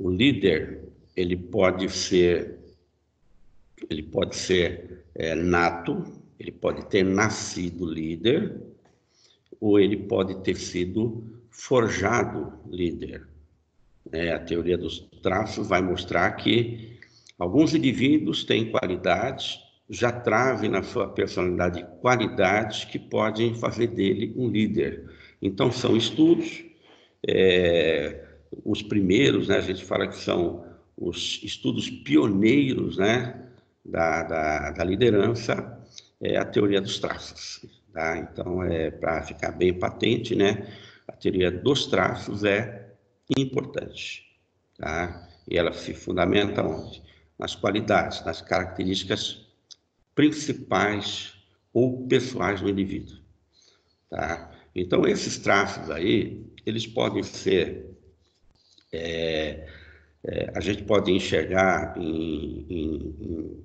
o líder ele pode ser nato, ele pode ter nascido líder, ou ele pode ter sido forjado líder. A teoria dos traços vai mostrar que alguns indivíduos têm qualidades, já trazem na sua personalidade qualidades que podem fazer dele um líder. Então, são estudos, os primeiros, né, a gente fala que são os estudos pioneiros, né, da liderança, a teoria dos traços. Tá? Então, para ficar bem patente, né, a teoria dos traços é importante. Tá? E ela se fundamenta onde? Nas qualidades, nas características principais ou pessoais do indivíduo. Tá? Então, esses traços aí, eles podem ser... a gente pode enxergar em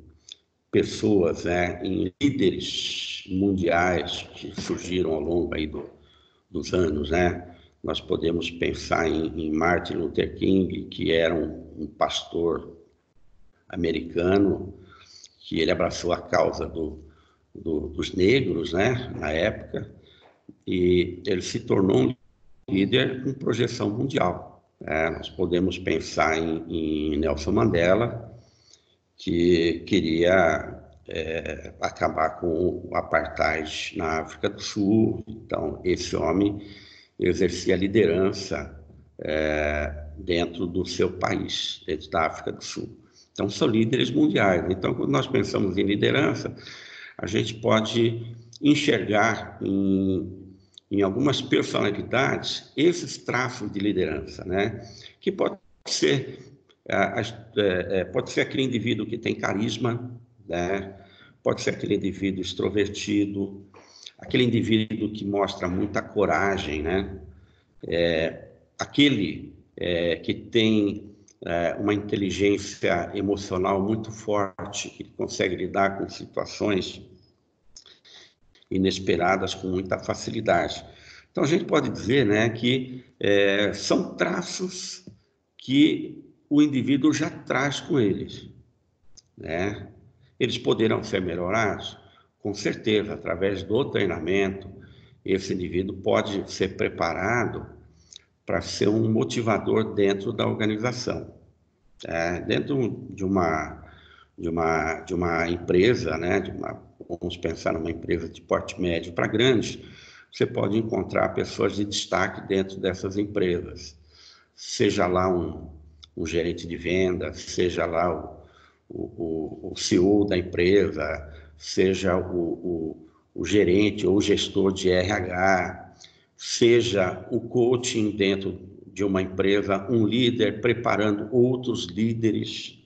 pessoas, né, em líderes mundiais que surgiram ao longo aí dos anos, né? Nós podemos pensar em Martin Luther King, que era um pastor americano, que ele abraçou a causa dos negros, né, na época, e ele se tornou um líder com projeção mundial. Nós podemos pensar em Nelson Mandela, que queria acabar com o apartheid na África do Sul. Então, esse homem exercia liderança dentro do seu país, dentro da África do Sul. Então, são líderes mundiais. Então, quando nós pensamos em liderança, a gente pode enxergar em algumas personalidades esses traços de liderança, né? Que pode ser aquele indivíduo que tem carisma, né? Pode ser aquele indivíduo extrovertido, aquele indivíduo que mostra muita coragem, né? Aquele que tem uma inteligência emocional muito forte, que consegue lidar com situações inesperadas com muita facilidade. Então, a gente pode dizer, né, que são traços que o indivíduo já traz com eles, né? Eles poderão ser melhorados? Com certeza, através do treinamento, esse indivíduo pode ser preparado para ser um motivador dentro da organização. Dentro de uma empresa, né, vamos pensar numa empresa de porte médio para grande, você pode encontrar pessoas de destaque dentro dessas empresas. Seja lá um gerente de vendas, seja lá o CEO da empresa, seja o gerente ou o gestor de RH, seja o coaching dentro de uma empresa, um líder preparando outros líderes.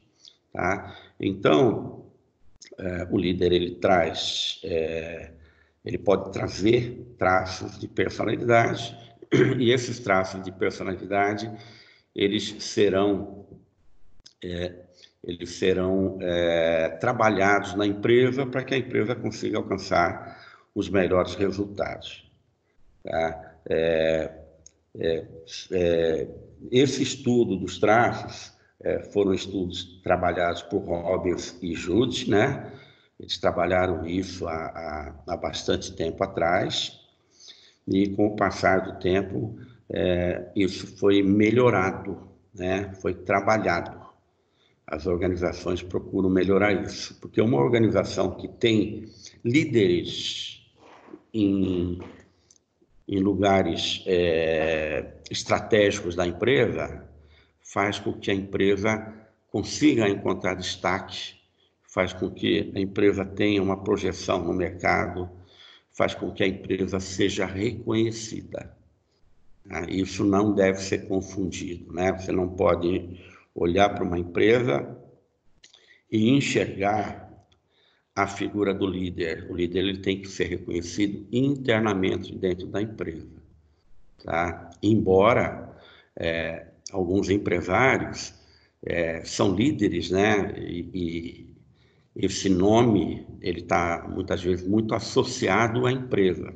Tá? Então, o líder ele pode trazer traços de personalidade, e esses traços de personalidade eles serão trabalhados na empresa para que a empresa consiga alcançar os melhores resultados. Tá? Esse estudo dos traços foram estudos trabalhados por Robbins e Judd, né? Eles trabalharam isso há bastante tempo atrás, e com o passar do tempo isso foi melhorado, né? Foi trabalhado. As organizações procuram melhorar isso, porque uma organização que tem líderes em lugares estratégicos da empresa, faz com que a empresa consiga encontrar destaque, faz com que a empresa tenha uma projeção no mercado, faz com que a empresa seja reconhecida. Isso não deve ser confundido, né? Você não pode olhar para uma empresa e enxergar a figura do líder. O líder ele tem que ser reconhecido internamente dentro da empresa. Tá? Embora alguns empresários são líderes, né? E esse nome ele está muitas vezes muito associado à empresa.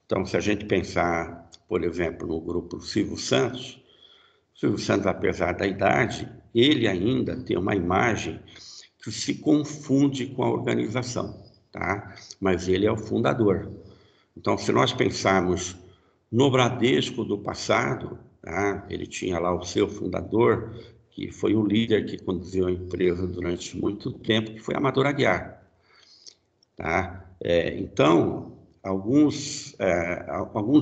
Então, se a gente pensar, por exemplo, no grupo Silvio Santos, O Silvio Santos, apesar da idade, ele ainda tem uma imagem que se confunde com a organização, tá? Mas ele é o fundador. Então, se nós pensarmos no Bradesco do passado, tá? Ele tinha lá o seu fundador, que foi o líder que conduziu a empresa durante muito tempo, que foi Amador Aguiar. Tá? Então, alguns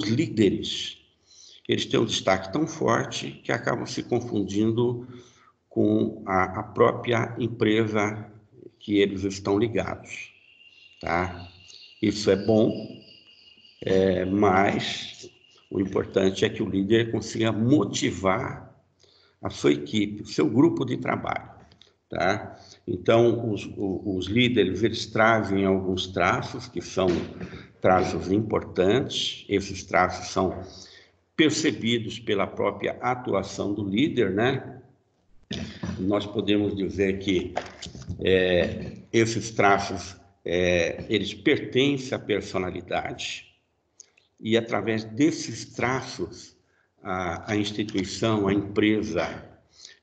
líderes, eles têm um destaque tão forte que acabam se confundindo com a própria empresa que eles estão ligados. Tá? Isso é bom, mas o importante é que o líder consiga motivar a sua equipe, o seu grupo de trabalho. Tá? Então, os líderes, eles trazem alguns traços que são traços importantes. Esses traços são percebidos pela própria atuação do líder, né? Nós podemos dizer que esses traços, eles pertencem à personalidade, e através desses traços, a instituição, a empresa,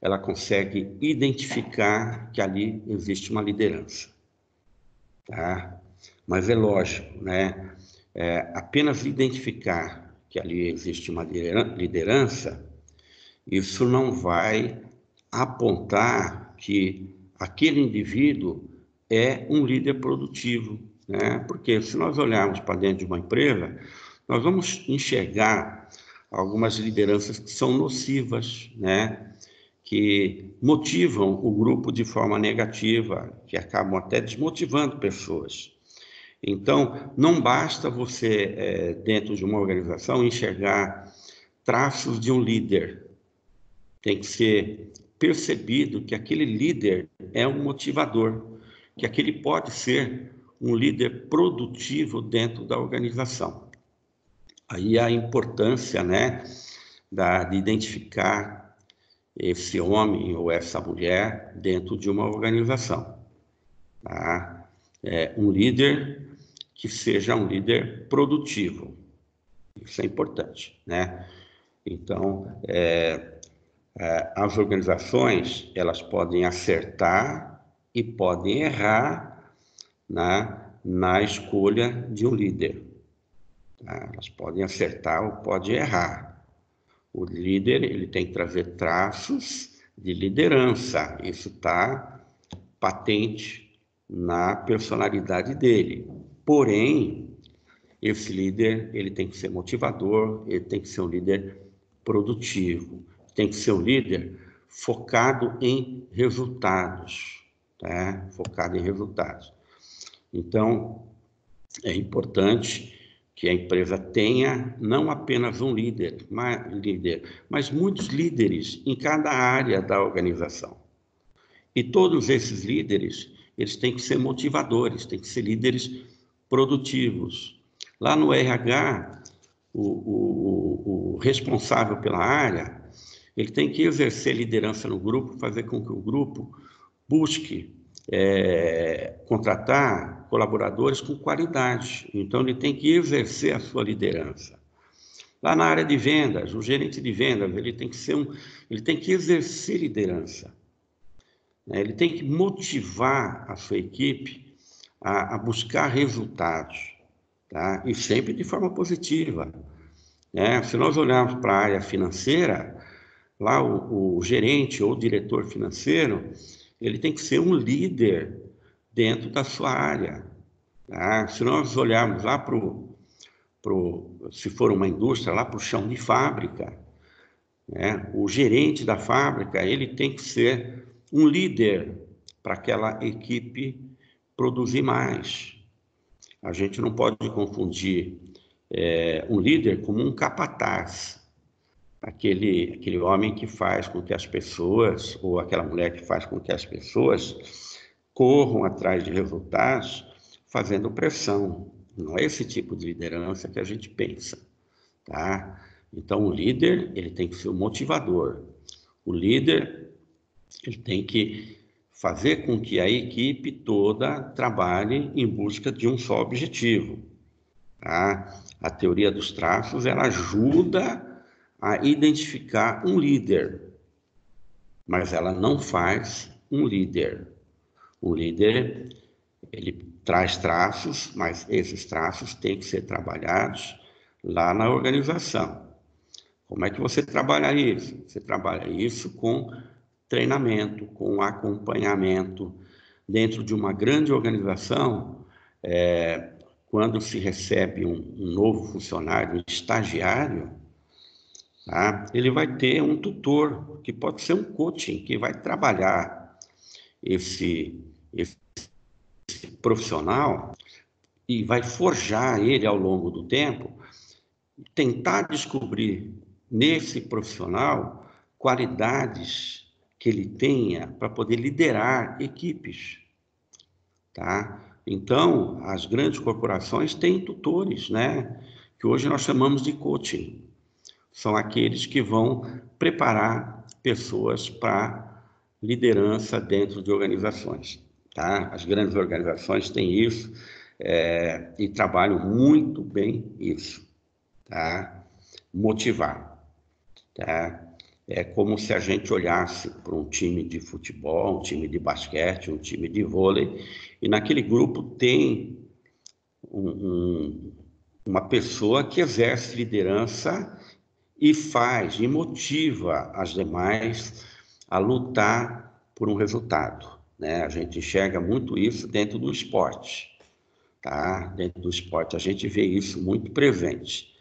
ela consegue identificar que ali existe uma liderança. Tá? Mas é lógico, né? Apenas identificar que ali existe uma liderança, isso não vai apontar que aquele indivíduo é um líder produtivo, né? Porque se nós olharmos para dentro de uma empresa, nós vamos enxergar algumas lideranças que são nocivas, né? Que motivam o grupo de forma negativa, que acabam até desmotivando pessoas. Então, não basta você, dentro de uma organização, enxergar traços de um líder. Tem que ser percebido que aquele líder é um motivador, que aquele pode ser um líder produtivo dentro da organização. Aí a importância, né, de identificar esse homem ou essa mulher dentro de uma organização. Tá? Um líder que seja um líder produtivo. Isso é importante, né? Então, as organizações, elas podem acertar e podem errar na escolha de um líder. Tá? Elas podem acertar ou podem errar. O líder, ele tem que trazer traços de liderança. Isso está patente na personalidade dele. Porém, esse líder, ele tem que ser motivador, ele tem que ser um líder produtivo, tem que ser um líder focado em resultados, tá? Focado em resultados. Então, é importante que a empresa tenha não apenas um líder, mas muitos líderes em cada área da organização. E todos esses líderes, eles têm que ser motivadores, têm que ser líderes produtivos. Lá no RH, o responsável pela área, ele tem que exercer liderança no grupo, fazer com que o grupo busque contratar colaboradores com qualidade. Então, ele tem que exercer a sua liderança. Lá na área de vendas, o gerente de vendas, ele tem que exercer liderança. Ele tem que motivar a sua equipe a buscar resultados, tá? E sempre de forma positiva. Se nós olharmos para a área financeira, lá o gerente ou o diretor financeiro, ele tem que ser um líder dentro da sua área. Tá? Se nós olharmos lá se for uma indústria, lá para o chão de fábrica, o gerente da fábrica, ele tem que ser um líder para aquela equipe produzir mais. A gente não pode confundir um líder como um capataz. Aquele homem que faz com que as pessoas, ou aquela mulher que faz com que as pessoas corram atrás de resultados fazendo pressão. Não é esse tipo de liderança que a gente pensa, tá? Então, o líder, ele tem que ser o motivador. O líder, ele tem que fazer com que a equipe toda trabalhe em busca de um só objetivo, tá? A teoria dos traços, ela ajuda a identificar um líder, mas ela não faz um líder. O líder, ele traz traços, mas esses traços têm que ser trabalhados lá na organização. Como é que você trabalha isso? Você trabalha isso com treinamento, com acompanhamento. Dentro de uma grande organização, quando se recebe um novo funcionário, um estagiário, tá? Ele vai ter um tutor, que pode ser um coaching, que vai trabalhar esse profissional e vai forjar ele ao longo do tempo, tentar descobrir nesse profissional qualidades que ele tenha para poder liderar equipes, tá? Então, as grandes corporações têm tutores, né? Que hoje nós chamamos de coaching. São aqueles que vão preparar pessoas para liderança dentro de organizações, tá? As grandes organizações têm isso e trabalham muito bem isso, tá? Motivar, tá? É como se a gente olhasse para um time de futebol, um time de basquete, um time de vôlei, e naquele grupo tem uma pessoa que exerce liderança e faz e motiva as demais a lutar por um resultado, né? A gente enxerga muito isso dentro do esporte, tá? Dentro do esporte a gente vê isso muito presente.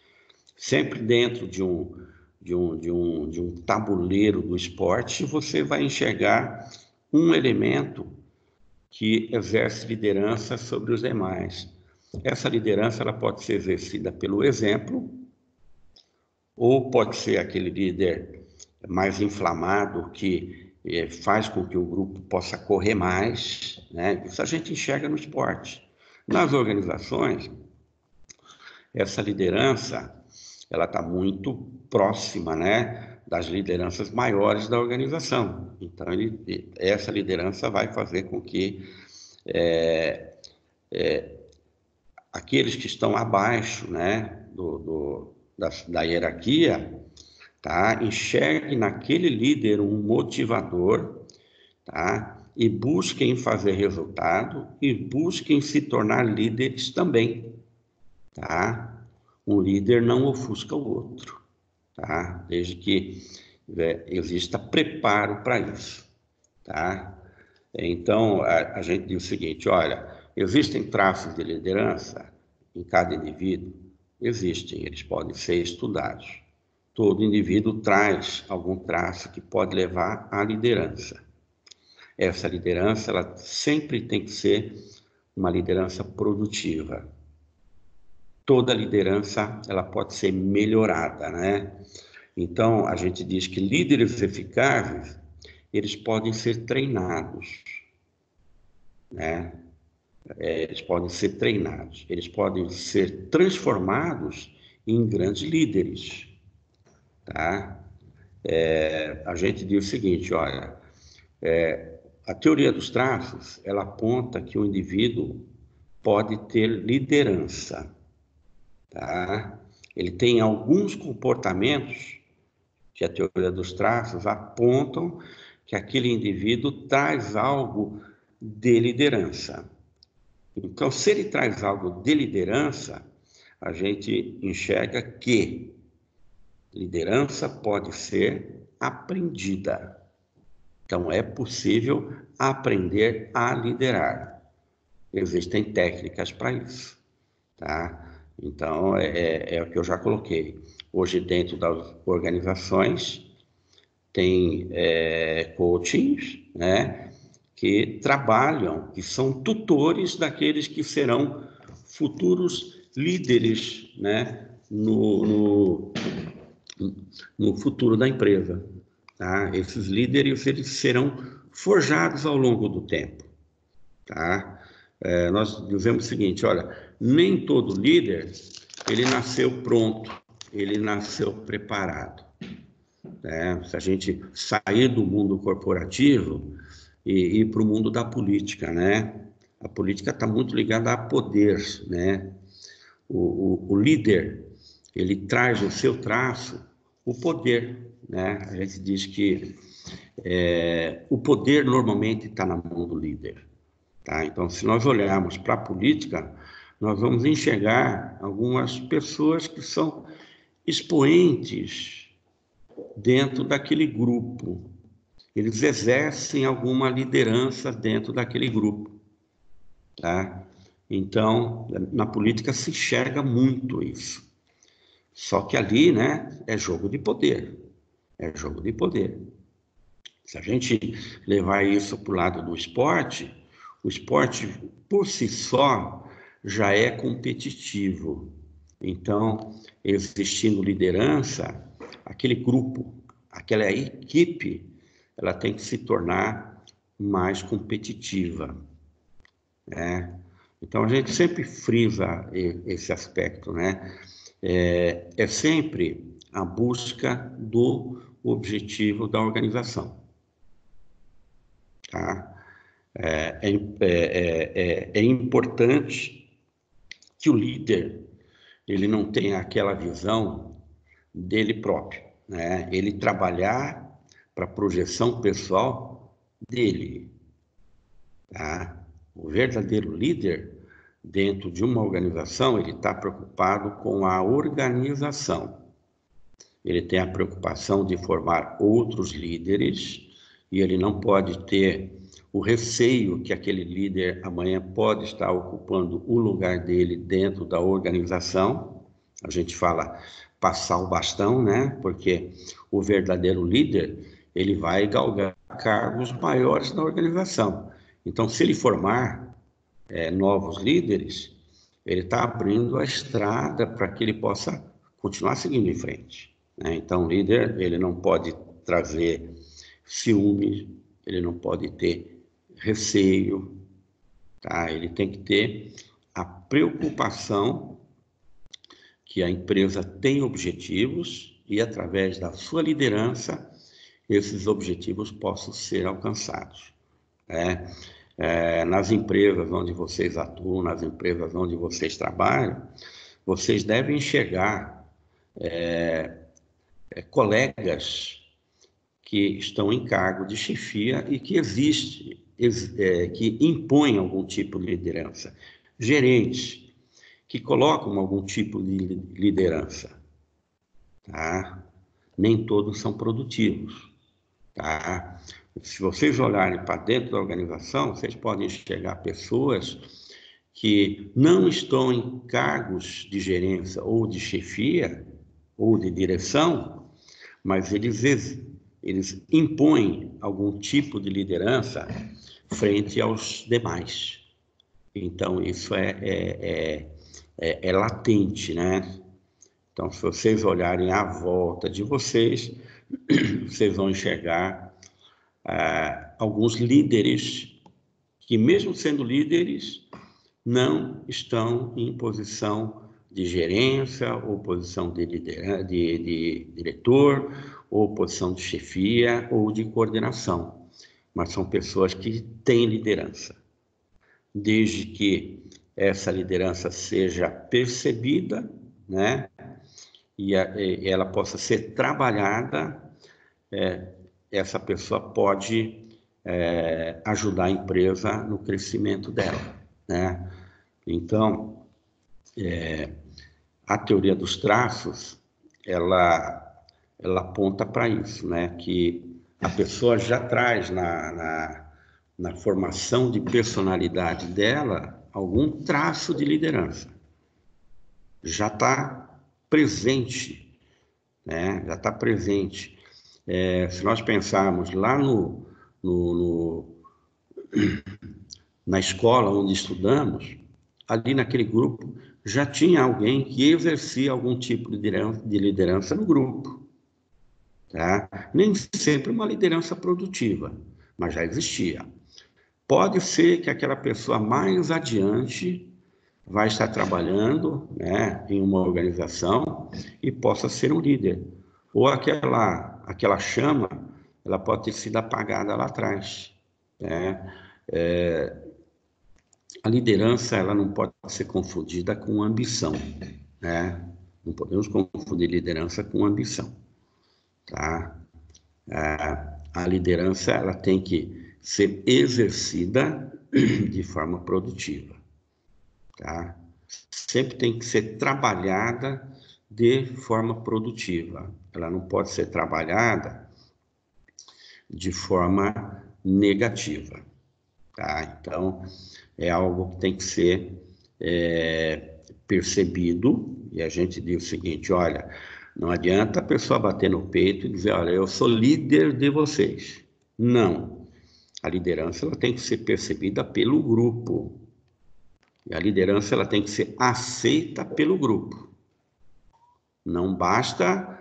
Sempre dentro de um tabuleiro do esporte, você vai enxergar um elemento que exerce liderança sobre os demais. Essa liderança ela pode ser exercida pelo exemplo, ou pode ser aquele líder mais inflamado que faz com que o grupo possa correr mais, né? Isso a gente enxerga no esporte. Nas organizações, essa liderança ela está muito próxima, né, das lideranças maiores da organização. Então, essa liderança vai fazer com que aqueles que estão abaixo, né, da hierarquia, tá, enxerguem naquele líder um motivador, tá, e busquem fazer resultado e busquem se tornar líderes também, tá? Um líder não ofusca o outro, tá? Desde que exista preparo para isso, tá? Então, a gente diz o seguinte, olha, existem traços de liderança em cada indivíduo? Existem, eles podem ser estudados. Todo indivíduo traz algum traço que pode levar à liderança. Essa liderança, ela sempre tem que ser uma liderança produtiva. Toda liderança, ela pode ser melhorada, né? Então, a gente diz que líderes eficazes, eles podem ser treinados, né? Eles podem ser treinados, eles podem ser transformados em grandes líderes, tá? A gente diz o seguinte, olha, a teoria dos traços, ela aponta que o indivíduo pode ter liderança, tá? Ele tem alguns comportamentos que a teoria dos traços apontam que aquele indivíduo traz algo de liderança. Então, se ele traz algo de liderança, a gente enxerga que liderança pode ser aprendida. Então, é possível aprender a liderar. Existem técnicas para isso, tá? Então, é o que eu já coloquei. Hoje, dentro das organizações, tem coachings, né, que trabalham, que são tutores daqueles que serão futuros líderes, né, no futuro da empresa, tá? Esses líderes, eles serão forjados ao longo do tempo, tá? Nós dizemos o seguinte, olha, nem todo líder, ele nasceu pronto, ele nasceu preparado, né? Se a gente sair do mundo corporativo e ir para o mundo da política, né? A política está muito ligada a poder, né? O líder, ele traz o seu traço o poder, né? A gente diz que o poder normalmente está na mão do líder, tá? Então, se nós olharmos para a política, nós vamos enxergar algumas pessoas que são expoentes dentro daquele grupo. Eles exercem alguma liderança dentro daquele grupo, tá? Então, na política se enxerga muito isso. Só que ali, né, é jogo de poder. É jogo de poder. Se a gente levar isso para o lado do esporte, o esporte por si só já é competitivo. Então, existindo liderança, aquele grupo, aquela equipe, ela tem que se tornar mais competitiva, né? Então, a gente sempre frisa esse aspecto, né? É sempre a busca do objetivo da organização, tá? É importante que o líder ele não tenha aquela visão dele próprio, né? Ele trabalhar para a projeção pessoal dele, tá? O verdadeiro líder dentro de uma organização, ele está preocupado com a organização. Ele tem a preocupação de formar outros líderes e ele não pode ter o receio que aquele líder amanhã pode estar ocupando o lugar dele dentro da organização. A gente fala passar o bastão, né? Porque o verdadeiro líder, ele vai galgar cargos maiores na organização. Então, se ele formar novos líderes, ele está abrindo a estrada para que ele possa continuar seguindo em frente, né? Então, o líder, ele não pode trazer ciúme, ele não pode ter receio, tá? Ele tem que ter a preocupação que a empresa tem objetivos e, através da sua liderança, esses objetivos possam ser alcançados, né? Nas empresas onde vocês atuam, nas empresas onde vocês trabalham, vocês devem enxergar colegas que estão em cargo de chefia e que que impõem algum tipo de liderança. Gerentes que colocam algum tipo de liderança, tá? Nem todos são produtivos, tá? Se vocês olharem para dentro da organização, vocês podem enxergar pessoas que não estão em cargos de gerência ou de chefia ou de direção, mas eles impõem algum tipo de liderança frente aos demais. Então, isso é latente, né? Então, se vocês olharem à volta de vocês, vocês vão enxergar alguns líderes que, mesmo sendo líderes, não estão em posição de gerência, ou posição de diretor, ou posição de chefia, ou de coordenação. Mas são pessoas que têm liderança. Desde que essa liderança seja percebida, né? E ela possa ser trabalhada, essa pessoa pode ajudar a empresa no crescimento dela, né? Então, a teoria dos traços, ela aponta para isso, né? Que a pessoa já traz na formação de personalidade dela algum traço de liderança. Já está presente, né? Já está presente. Se nós pensarmos lá na escola onde estudamos, ali naquele grupo já tinha alguém que exercia algum tipo de liderança no grupo, tá? Nem sempre uma liderança produtiva, mas já existia. Pode ser que aquela pessoa mais adiante vai estar trabalhando, né, em uma organização e possa ser um líder. Ou aquela chama, ela pode ter sido apagada lá atrás, né? A liderança, ela não pode ser confundida com ambição, né? Não podemos confundir liderança com ambição. tá? A liderança ela tem que ser exercida de forma produtiva, tá? Sempre tem que ser trabalhada de forma produtiva. Ela não pode ser trabalhada de forma negativa, tá? Então, é algo que tem que ser percebido, e a gente diz o seguinte, olha, não adianta a pessoa bater no peito e dizer, olha, eu sou líder de vocês. Não. A liderança ela tem que ser percebida pelo grupo. E a liderança ela tem que ser aceita pelo grupo. Não basta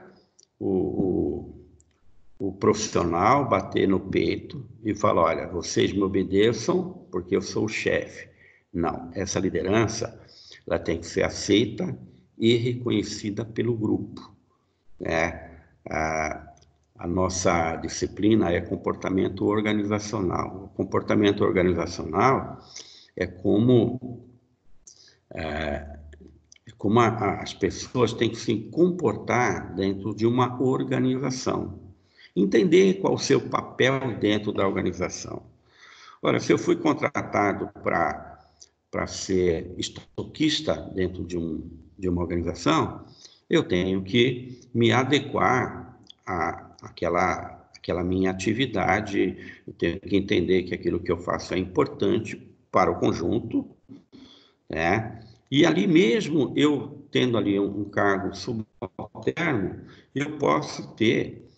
o profissional bater no peito e falar, olha, vocês me obedeçam porque eu sou o chefe. Não, essa liderança ela tem que ser aceita e reconhecida pelo grupo, né? A nossa disciplina é comportamento organizacional. O comportamento organizacional é como as pessoas têm que se comportar dentro de uma organização. Entender qual o seu papel dentro da organização. Ora, se eu fui contratado para ser estoquista dentro de uma organização, eu tenho que me adequar àquela minha atividade, eu tenho que entender que aquilo que eu faço é importante para o conjunto, né? E ali mesmo, eu tendo ali um cargo subalterno, eu posso ter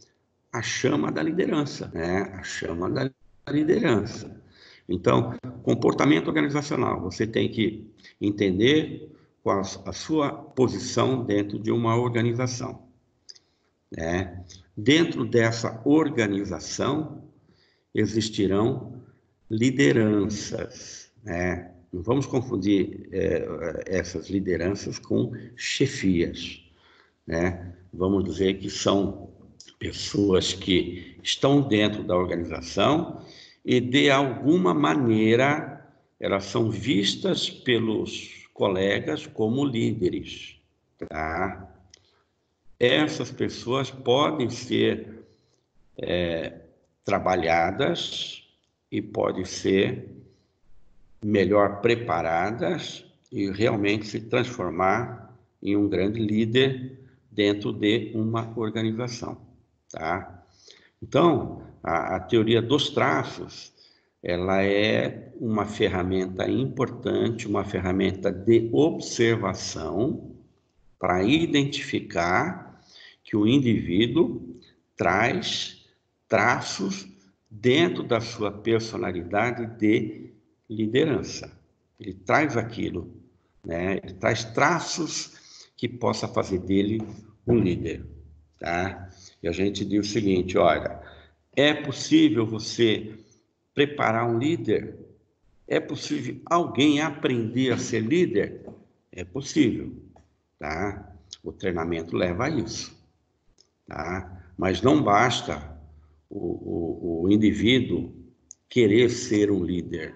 a chama da liderança, né? A chama da liderança. Então, comportamento organizacional, você tem que entender qual a sua posição dentro de uma organização, né? Dentro dessa organização, existirão lideranças, né? Não vamos confundir essas lideranças com chefias, né? Vamos dizer que são pessoas que estão dentro da organização e, de alguma maneira, elas são vistas pelos colegas como líderes, tá? Essas pessoas podem ser trabalhadas e podem ser melhor preparadas e realmente se transformar em um grande líder dentro de uma organização, tá? Então, a teoria dos traços, ela é uma ferramenta importante, uma ferramenta de observação para identificar que o indivíduo traz traços dentro da sua personalidade de liderança. Ele traz aquilo, né? Ele traz traços que possa fazer dele um líder, tá? E a gente diz o seguinte, olha, é possível você preparar um líder? É possível alguém aprender a ser líder? É possível, tá? O treinamento leva a isso, tá? Mas não basta o indivíduo querer ser um líder.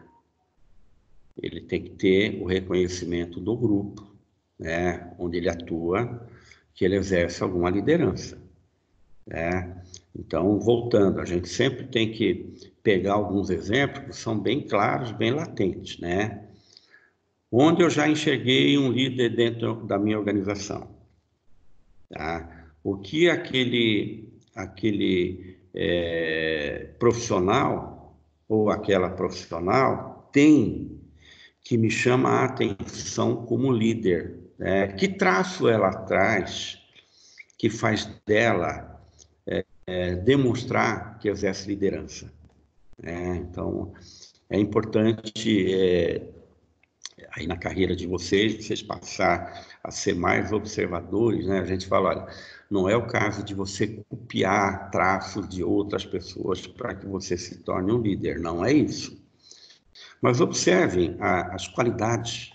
Ele tem que ter o reconhecimento do grupo, né, onde ele atua, que ele exerce alguma liderança, né? Então, voltando, a gente sempre tem que pegar alguns exemplos que são bem claros, bem latentes, né? Onde eu já enxerguei um líder dentro da minha organização, tá? O que aquele profissional ou aquela profissional tem que me chama a atenção como líder, né? Que traço ela traz que faz dela demonstrar que exerce liderança, né? Então, é importante aí na carreira de vocês passar a ser mais observadores, né? A gente fala, olha, não é o caso de você copiar traços de outras pessoas para que você se torne um líder, não é isso. Mas observem as qualidades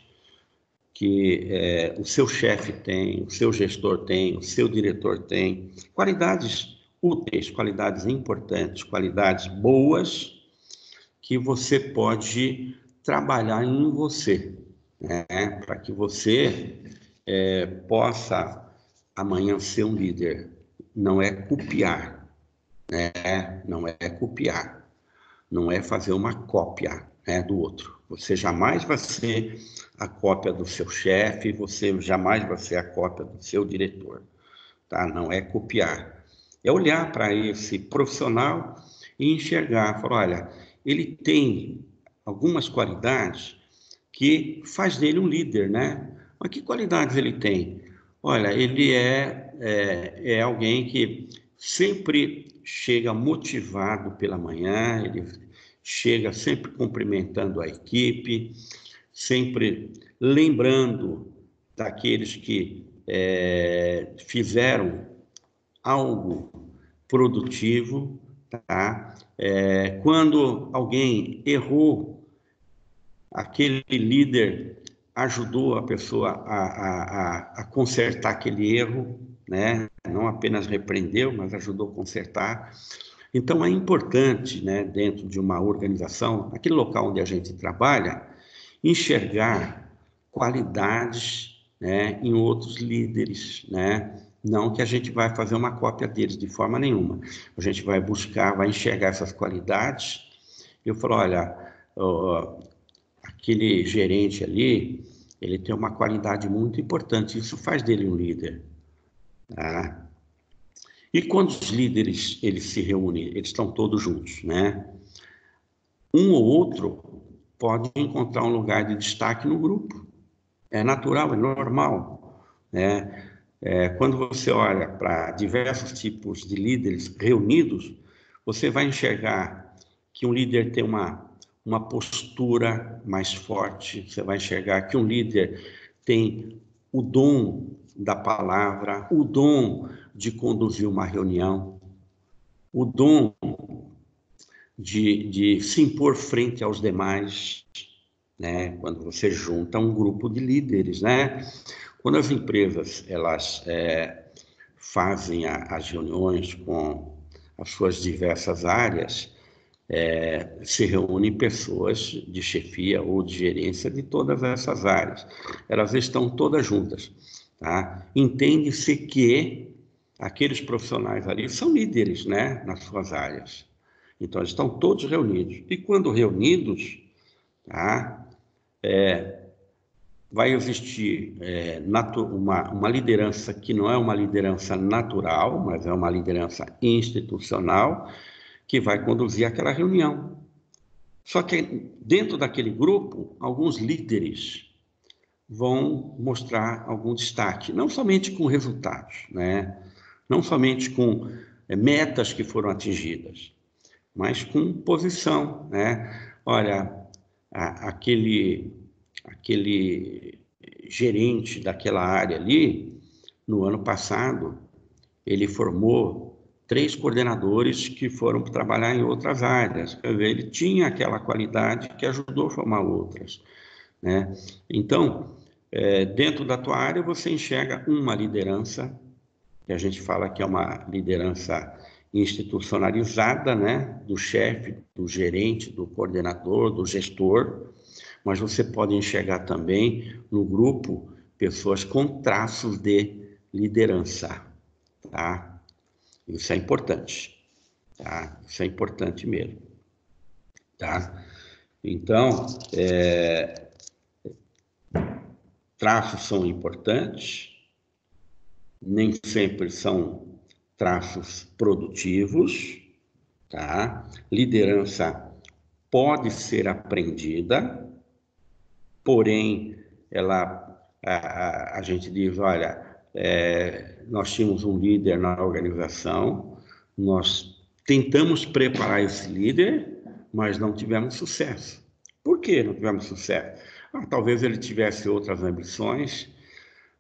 que o seu chefe tem, o seu gestor tem, o seu diretor tem, qualidades úteis, qualidades importantes, qualidades boas que você pode trabalhar em você, né? Para que você possa amanhã ser um líder. não é copiar, né? Não é copiar, não é fazer uma cópia, né, do outro. Você jamais vai ser a cópia do seu chefe, você jamais vai ser a cópia do seu diretor, tá? Não é copiar. É olhar para esse profissional e enxergar, falar, olha, ele tem algumas qualidades que faz dele um líder, né? Mas que qualidades ele tem? Olha, ele é alguém que sempre chega motivado pela manhã, ele chega sempre cumprimentando a equipe, sempre lembrando daqueles que fizeram algo produtivo, tá? Quando alguém errou, aquele líder ajudou a pessoa a consertar aquele erro, né? Não apenas repreendeu, mas ajudou a consertar. Então, é importante, né, dentro de uma organização, aquele local onde a gente trabalha, enxergar qualidades, né, em outros líderes, né? Não que a gente vai fazer uma cópia deles de forma nenhuma. A gente vai buscar, vai enxergar essas qualidades. Eu falo, olha, aquele gerente ali, ele tem uma qualidade muito importante, isso faz dele um líder, tá? E quando os líderes eles se reúnem, eles estão todos juntos, né? Um ou outro pode encontrar um lugar de destaque no grupo. É natural, é normal, né? Quando você olha para diversos tipos de líderes reunidos, você vai enxergar que um líder tem uma postura mais forte, você vai enxergar que um líder tem o dom da palavra, o dom de conduzir uma reunião, o dom de se impor frente aos demais, né? Quando você junta um grupo de líderes, né? Quando as empresas elas fazem as reuniões com as suas diversas áreas, se reúnem pessoas de chefia ou de gerência de todas essas áreas. Elas estão todas juntas, tá? Entende-se que aqueles profissionais ali são líderes, né, nas suas áreas. Então, eles estão todos reunidos. E quando reunidos, tá, vai existir uma liderança que não é uma liderança natural, mas é uma liderança institucional, que vai conduzir aquela reunião. Só que dentro daquele grupo, alguns líderes vão mostrar algum destaque, não somente com resultados, né? Não somente com metas que foram atingidas, mas com posição, né? Olha, aquele gerente daquela área ali, no ano passado, ele formou 3 coordenadores que foram trabalhar em outras áreas. Quer dizer, ele tinha aquela qualidade que ajudou a formar outras, né? Então, dentro da tua área, você enxerga uma liderança, que a gente fala que é uma liderança institucionalizada, né? Do chefe, do gerente, do coordenador, do gestor, mas você pode enxergar também no grupo pessoas com traços de liderança, tá? Isso é importante, tá? Isso é importante mesmo, tá? Então, traços são importantes, nem sempre são traços produtivos, tá? Liderança pode ser aprendida, porém, a gente diz, olha, nós tínhamos um líder na organização, nós tentamos preparar esse líder, mas não tivemos sucesso. Por que não tivemos sucesso? Talvez ele tivesse outras ambições,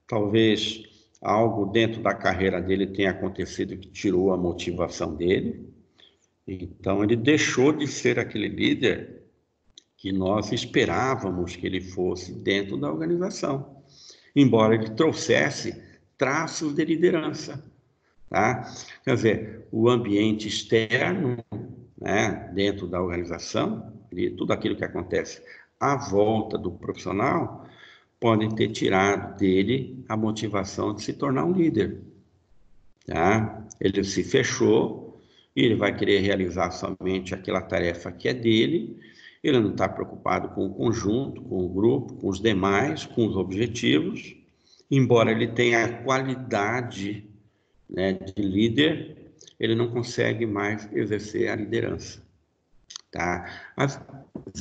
talvez algo dentro da carreira dele tenha acontecido que tirou a motivação dele, então ele deixou de ser aquele líder que nós esperávamos que ele fosse dentro da organização, embora ele trouxesse traços de liderança, tá? Quer dizer, o ambiente externo, né, dentro da organização, e tudo aquilo que acontece à volta do profissional, podem ter tirado dele a motivação de se tornar um líder, tá? Ele se fechou e ele vai querer realizar somente aquela tarefa que é dele. Ele não está preocupado com o conjunto, com o grupo, com os demais, com os objetivos, embora ele tenha a qualidade, né, de líder, ele não consegue mais exercer a liderança, tá? As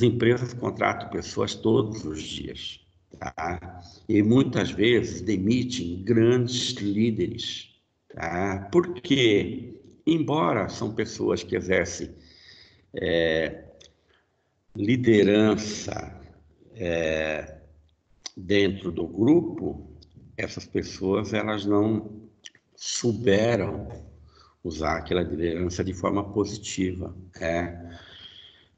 empresas contratam pessoas todos os dias, tá? E muitas vezes demitem grandes líderes, tá? Porque, embora são pessoas que exercem liderança dentro do grupo, essas pessoas elas não souberam usar aquela liderança de forma positiva,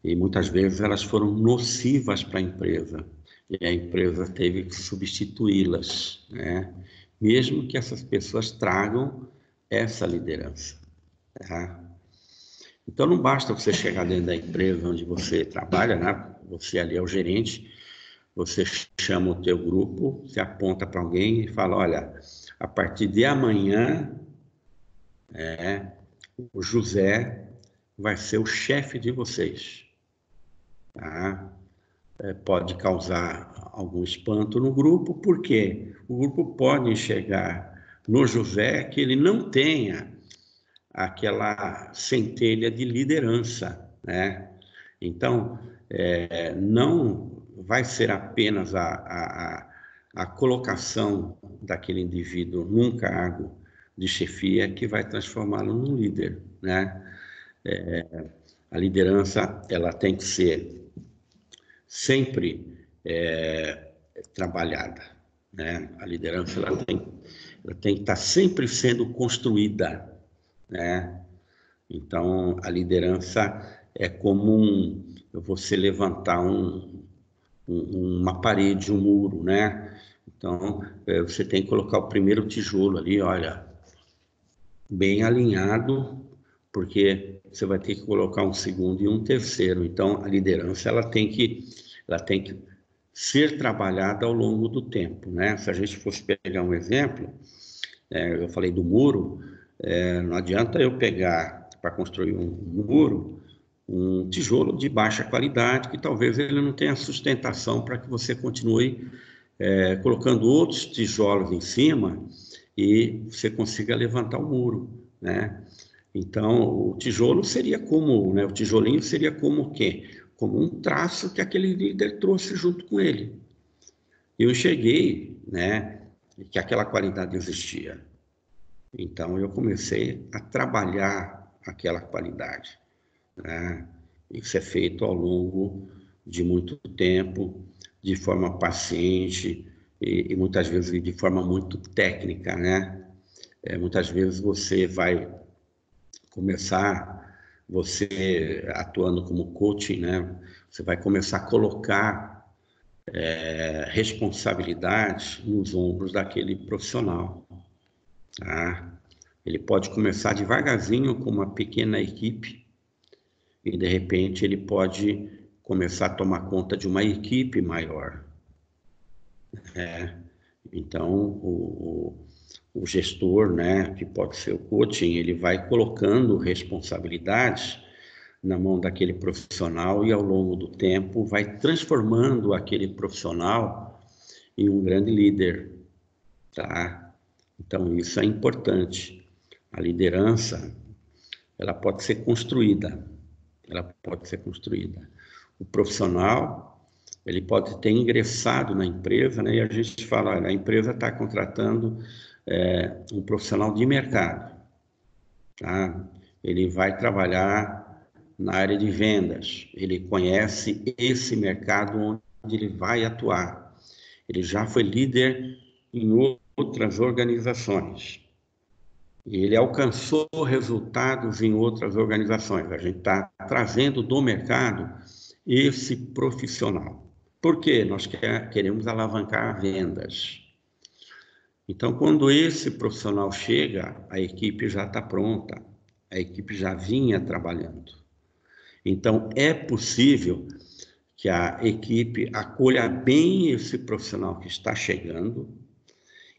e muitas vezes elas foram nocivas para a empresa, e a empresa teve que substituí-las, né? Mesmo que essas pessoas tragam essa liderança, tá? Então não basta você chegar dentro da empresa onde você trabalha, né? Você ali é o gerente, você chama o teu grupo, você aponta para alguém e fala, olha, a partir de amanhã, o José vai ser o chefe de vocês, tá? Pode causar algum espanto no grupo, porque o grupo pode enxergar no José que ele não tenha aquela centelha de liderança, né? Então, não vai ser apenas a colocação daquele indivíduo num cargo de chefia que vai transformá-lo num líder, né? A liderança, ela tem que ser sempre trabalhada, né? A liderança, ela tem que estar sempre sendo construída, né? Então, a liderança é como você levantar uma parede, um muro, né? Então, você tem que colocar o primeiro tijolo ali, olha, bem alinhado, porque você vai ter que colocar um segundo e um terceiro. Então, a liderança ela tem que ser trabalhada ao longo do tempo, né? Se a gente fosse pegar um exemplo, eu falei do muro, não adianta eu pegar para construir um muro um tijolo de baixa qualidade, que talvez ele não tenha sustentação para que você continue colocando outros tijolos em cima e você consiga levantar o muro, né? Então, o tijolo seria como, né? O tijolinho seria como o quê? Como um traço que aquele líder trouxe junto com ele. Eu enxerguei, né, que aquela qualidade existia. Então, eu comecei a trabalhar aquela qualidade, né? Isso é feito ao longo de muito tempo, de forma paciente e muitas vezes de forma muito técnica, né? Muitas vezes você vai começar, você atuando como coaching, né? Você vai começar a colocar responsabilidade nos ombros daquele profissional, tá? Ele pode começar devagarzinho com uma pequena equipe e, de repente, ele pode começar a tomar conta de uma equipe maior. Então, o gestor, né, que pode ser o coaching, ele vai colocando responsabilidades na mão daquele profissional e, ao longo do tempo, vai transformando aquele profissional em um grande líder, tá? Então, isso é importante. A liderança, ela pode ser construída, ela pode ser construída. O profissional, ele pode ter ingressado na empresa, né, e a gente fala, olha, a empresa está contratando um profissional de mercado, tá? Ele vai trabalhar na área de vendas, ele conhece esse mercado onde ele vai atuar, ele já foi líder em outras organizações, ele alcançou resultados em outras organizações. A gente está trazendo do mercado esse profissional. Por quê? Nós queremos alavancar vendas. Então, quando esse profissional chega, a equipe já está pronta, a equipe já vinha trabalhando. Então, é possível que a equipe acolha bem esse profissional que está chegando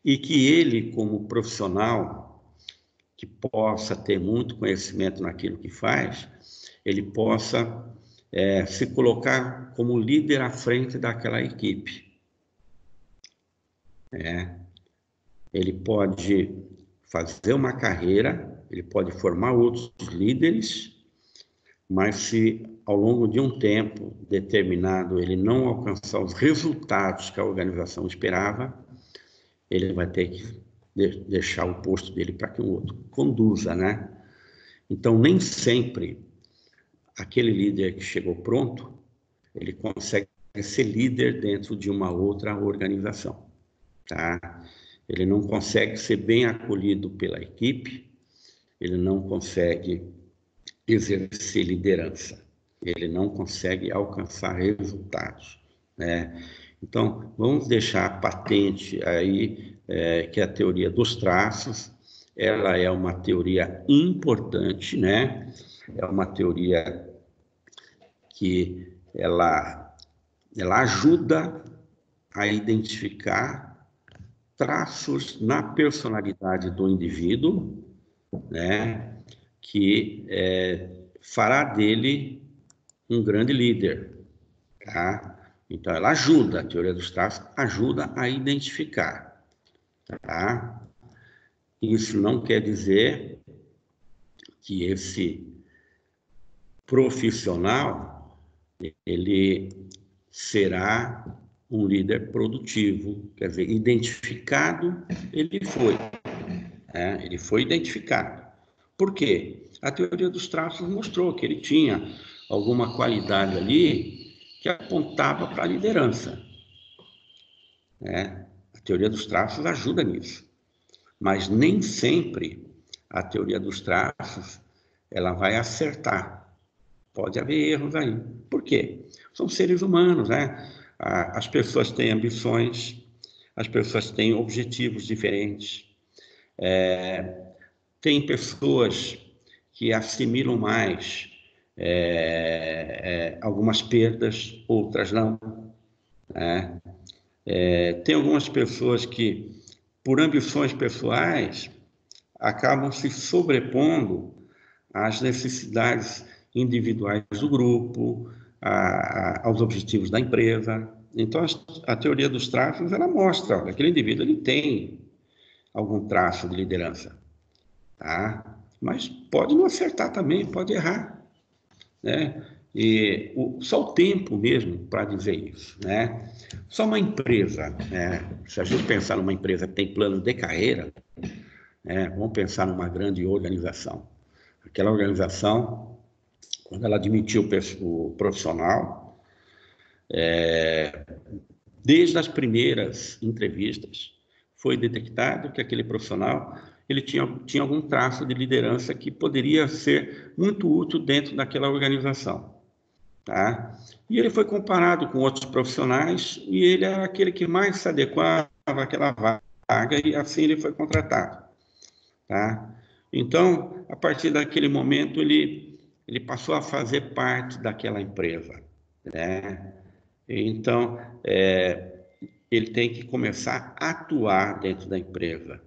e que ele, como profissional, que possa ter muito conhecimento naquilo que faz, ele possa se colocar como líder à frente daquela equipe. Ele pode fazer uma carreira, ele pode formar outros líderes, mas se ao longo de um tempo determinado ele não alcançar os resultados que a organização esperava, ele vai ter que deixar o posto dele para que um outro conduza, né? Então, nem sempre aquele líder que chegou pronto, ele consegue ser líder dentro de uma outra organização, tá? Ele não consegue ser bem acolhido pela equipe, ele não consegue exercer liderança, ele não consegue alcançar resultados, né? Então, vamos deixar patente aí que a teoria dos traços, ela é uma teoria importante, né? É uma teoria que ela ajuda a identificar traços na personalidade do indivíduo, né? Que fará dele um grande líder, tá? Então, ela ajuda, a teoria dos traços ajuda a identificar, tá? Isso não quer dizer que esse profissional, ele será um líder produtivo, quer dizer, identificado, ele foi, né? Ele foi identificado. Por quê? A teoria dos traços mostrou que ele tinha alguma qualidade ali que apontava para a liderança, né? A teoria dos traços ajuda nisso, mas nem sempre a teoria dos traços ela vai acertar. Pode haver erros aí. Por quê? São seres humanos, né? As pessoas têm ambições, as pessoas têm objetivos diferentes. Tem pessoas que assimilam mais algumas perdas, outras não, né? Tem algumas pessoas que, por ambições pessoais, acabam se sobrepondo às necessidades individuais do grupo, aos objetivos da empresa. Então, a teoria dos traços, ela mostra que aquele indivíduo ele tem algum traço de liderança, tá? Mas pode não acertar também, pode errar, né? E só o tempo mesmo para dizer isso, né? Só uma empresa, né? Se a gente pensar numa empresa que tem plano de carreira, né? Vamos pensar numa grande organização. Aquela organização, quando ela admitiu o profissional, desde as primeiras entrevistas, foi detectado que aquele profissional ele tinha algum traço de liderança que poderia ser muito útil dentro daquela organização, tá? E ele foi comparado com outros profissionais e ele era aquele que mais se adequava àquela vaga e assim ele foi contratado, tá? Então, a partir daquele momento, ele passou a fazer parte daquela empresa, né? Então, ele tem que começar a atuar dentro da empresa,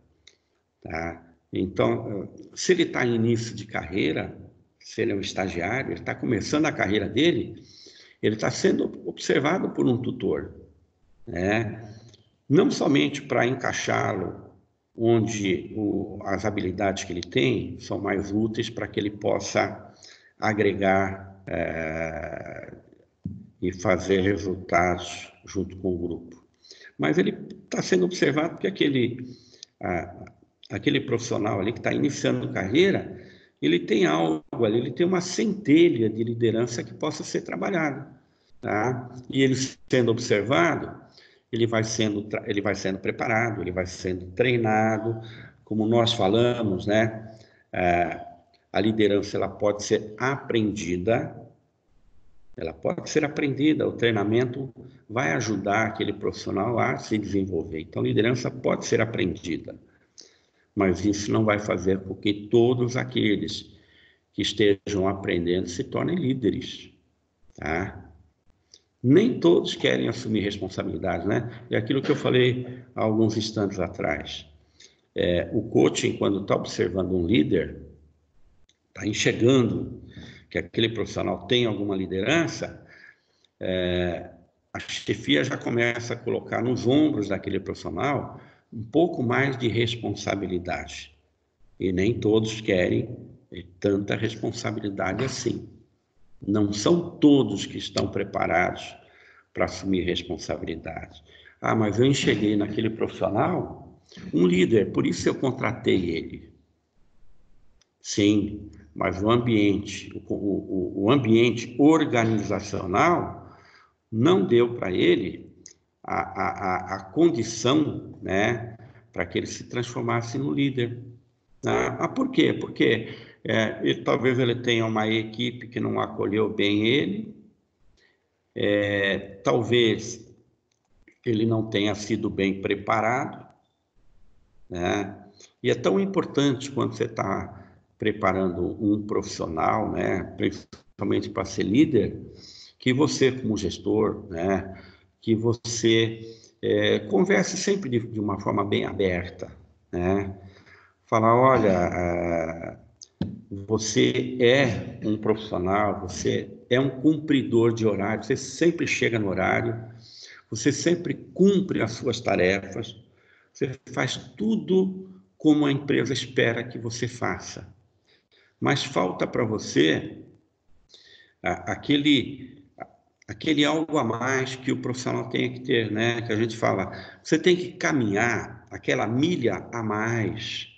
tá? Então, se ele está em início de carreira, se ele é um estagiário, ele está começando a carreira dele, ele está sendo observado por um tutor, né? Não somente para encaixá-lo onde as habilidades que ele tem são mais úteis para que ele possa agregar e fazer resultados junto com o grupo. Mas ele está sendo observado porque aquele profissional ali que está iniciando carreira, ele tem algo ali, ele tem uma centelha de liderança que possa ser trabalhada, tá? E ele sendo observado, ele vai sendo preparado, ele vai sendo treinado, como nós falamos, né? A liderança ela pode ser aprendida, o treinamento vai ajudar aquele profissional a se desenvolver. Então, liderança pode ser aprendida, mas isso não vai fazer com que todos aqueles que estejam aprendendo se tornem líderes, tá? Nem todos querem assumir responsabilidade, né? É aquilo que eu falei há alguns instantes atrás. O coaching, quando está observando um líder, está enxergando que aquele profissional tem alguma liderança, a chefia já começa a colocar nos ombros daquele profissional um pouco mais de responsabilidade. E nem todos querem tanta responsabilidade assim. Não são todos que estão preparados para assumir responsabilidade. Ah, mas eu enxerguei naquele profissional um líder, por isso eu contratei ele. Sim, mas o ambiente organizacional não deu para ele a condição, né, para que ele se transformasse no líder. Por quê? Porque talvez ele tenha uma equipe que não acolheu bem ele, talvez ele não tenha sido bem preparado, né? E é tão importante quando você está preparando um profissional, né, principalmente para ser líder, que você, como gestor, né, que você converse sempre de uma forma bem aberta, né? Falar, olha, você é um profissional, você é um cumpridor de horário, você sempre chega no horário, você sempre cumpre as suas tarefas, você faz tudo como a empresa espera que você faça. Mas falta para você aquele algo a mais que o profissional tem que ter, né? Que a gente fala, você tem que caminhar aquela milha a mais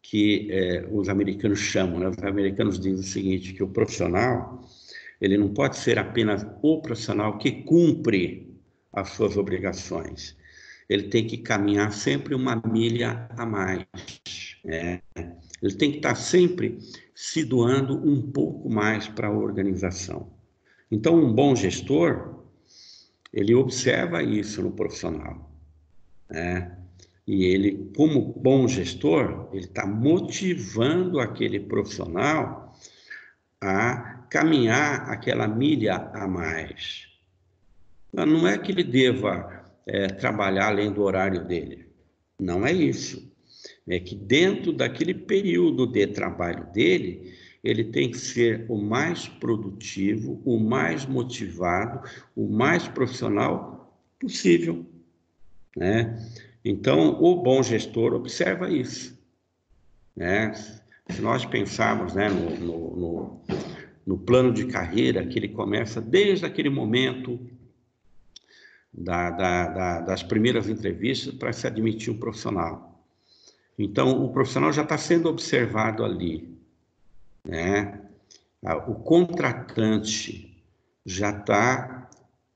que os americanos chamam, né? Os americanos dizem o seguinte, que o profissional, ele não pode ser apenas o profissional que cumpre as suas obrigações. Ele tem que caminhar sempre uma milha a mais, né? Ele tem que estar sempre se doando um pouco mais para a organização. Então, um bom gestor, ele observa isso no profissional, né? E ele, como bom gestor, ele está motivando aquele profissional a caminhar aquela milha a mais. Não é que ele deva trabalhar além do horário dele. Não é isso. É que dentro daquele período de trabalho dele, ele tem que ser o mais produtivo, o mais motivado, o mais profissional possível, né? Então, o bom gestor observa isso, né? Se nós pensarmos, né, no plano de carreira, que ele começa desde aquele momento das primeiras entrevistas para se admitir um profissional. Então, o profissional já está sendo observado ali, né? O contratante já está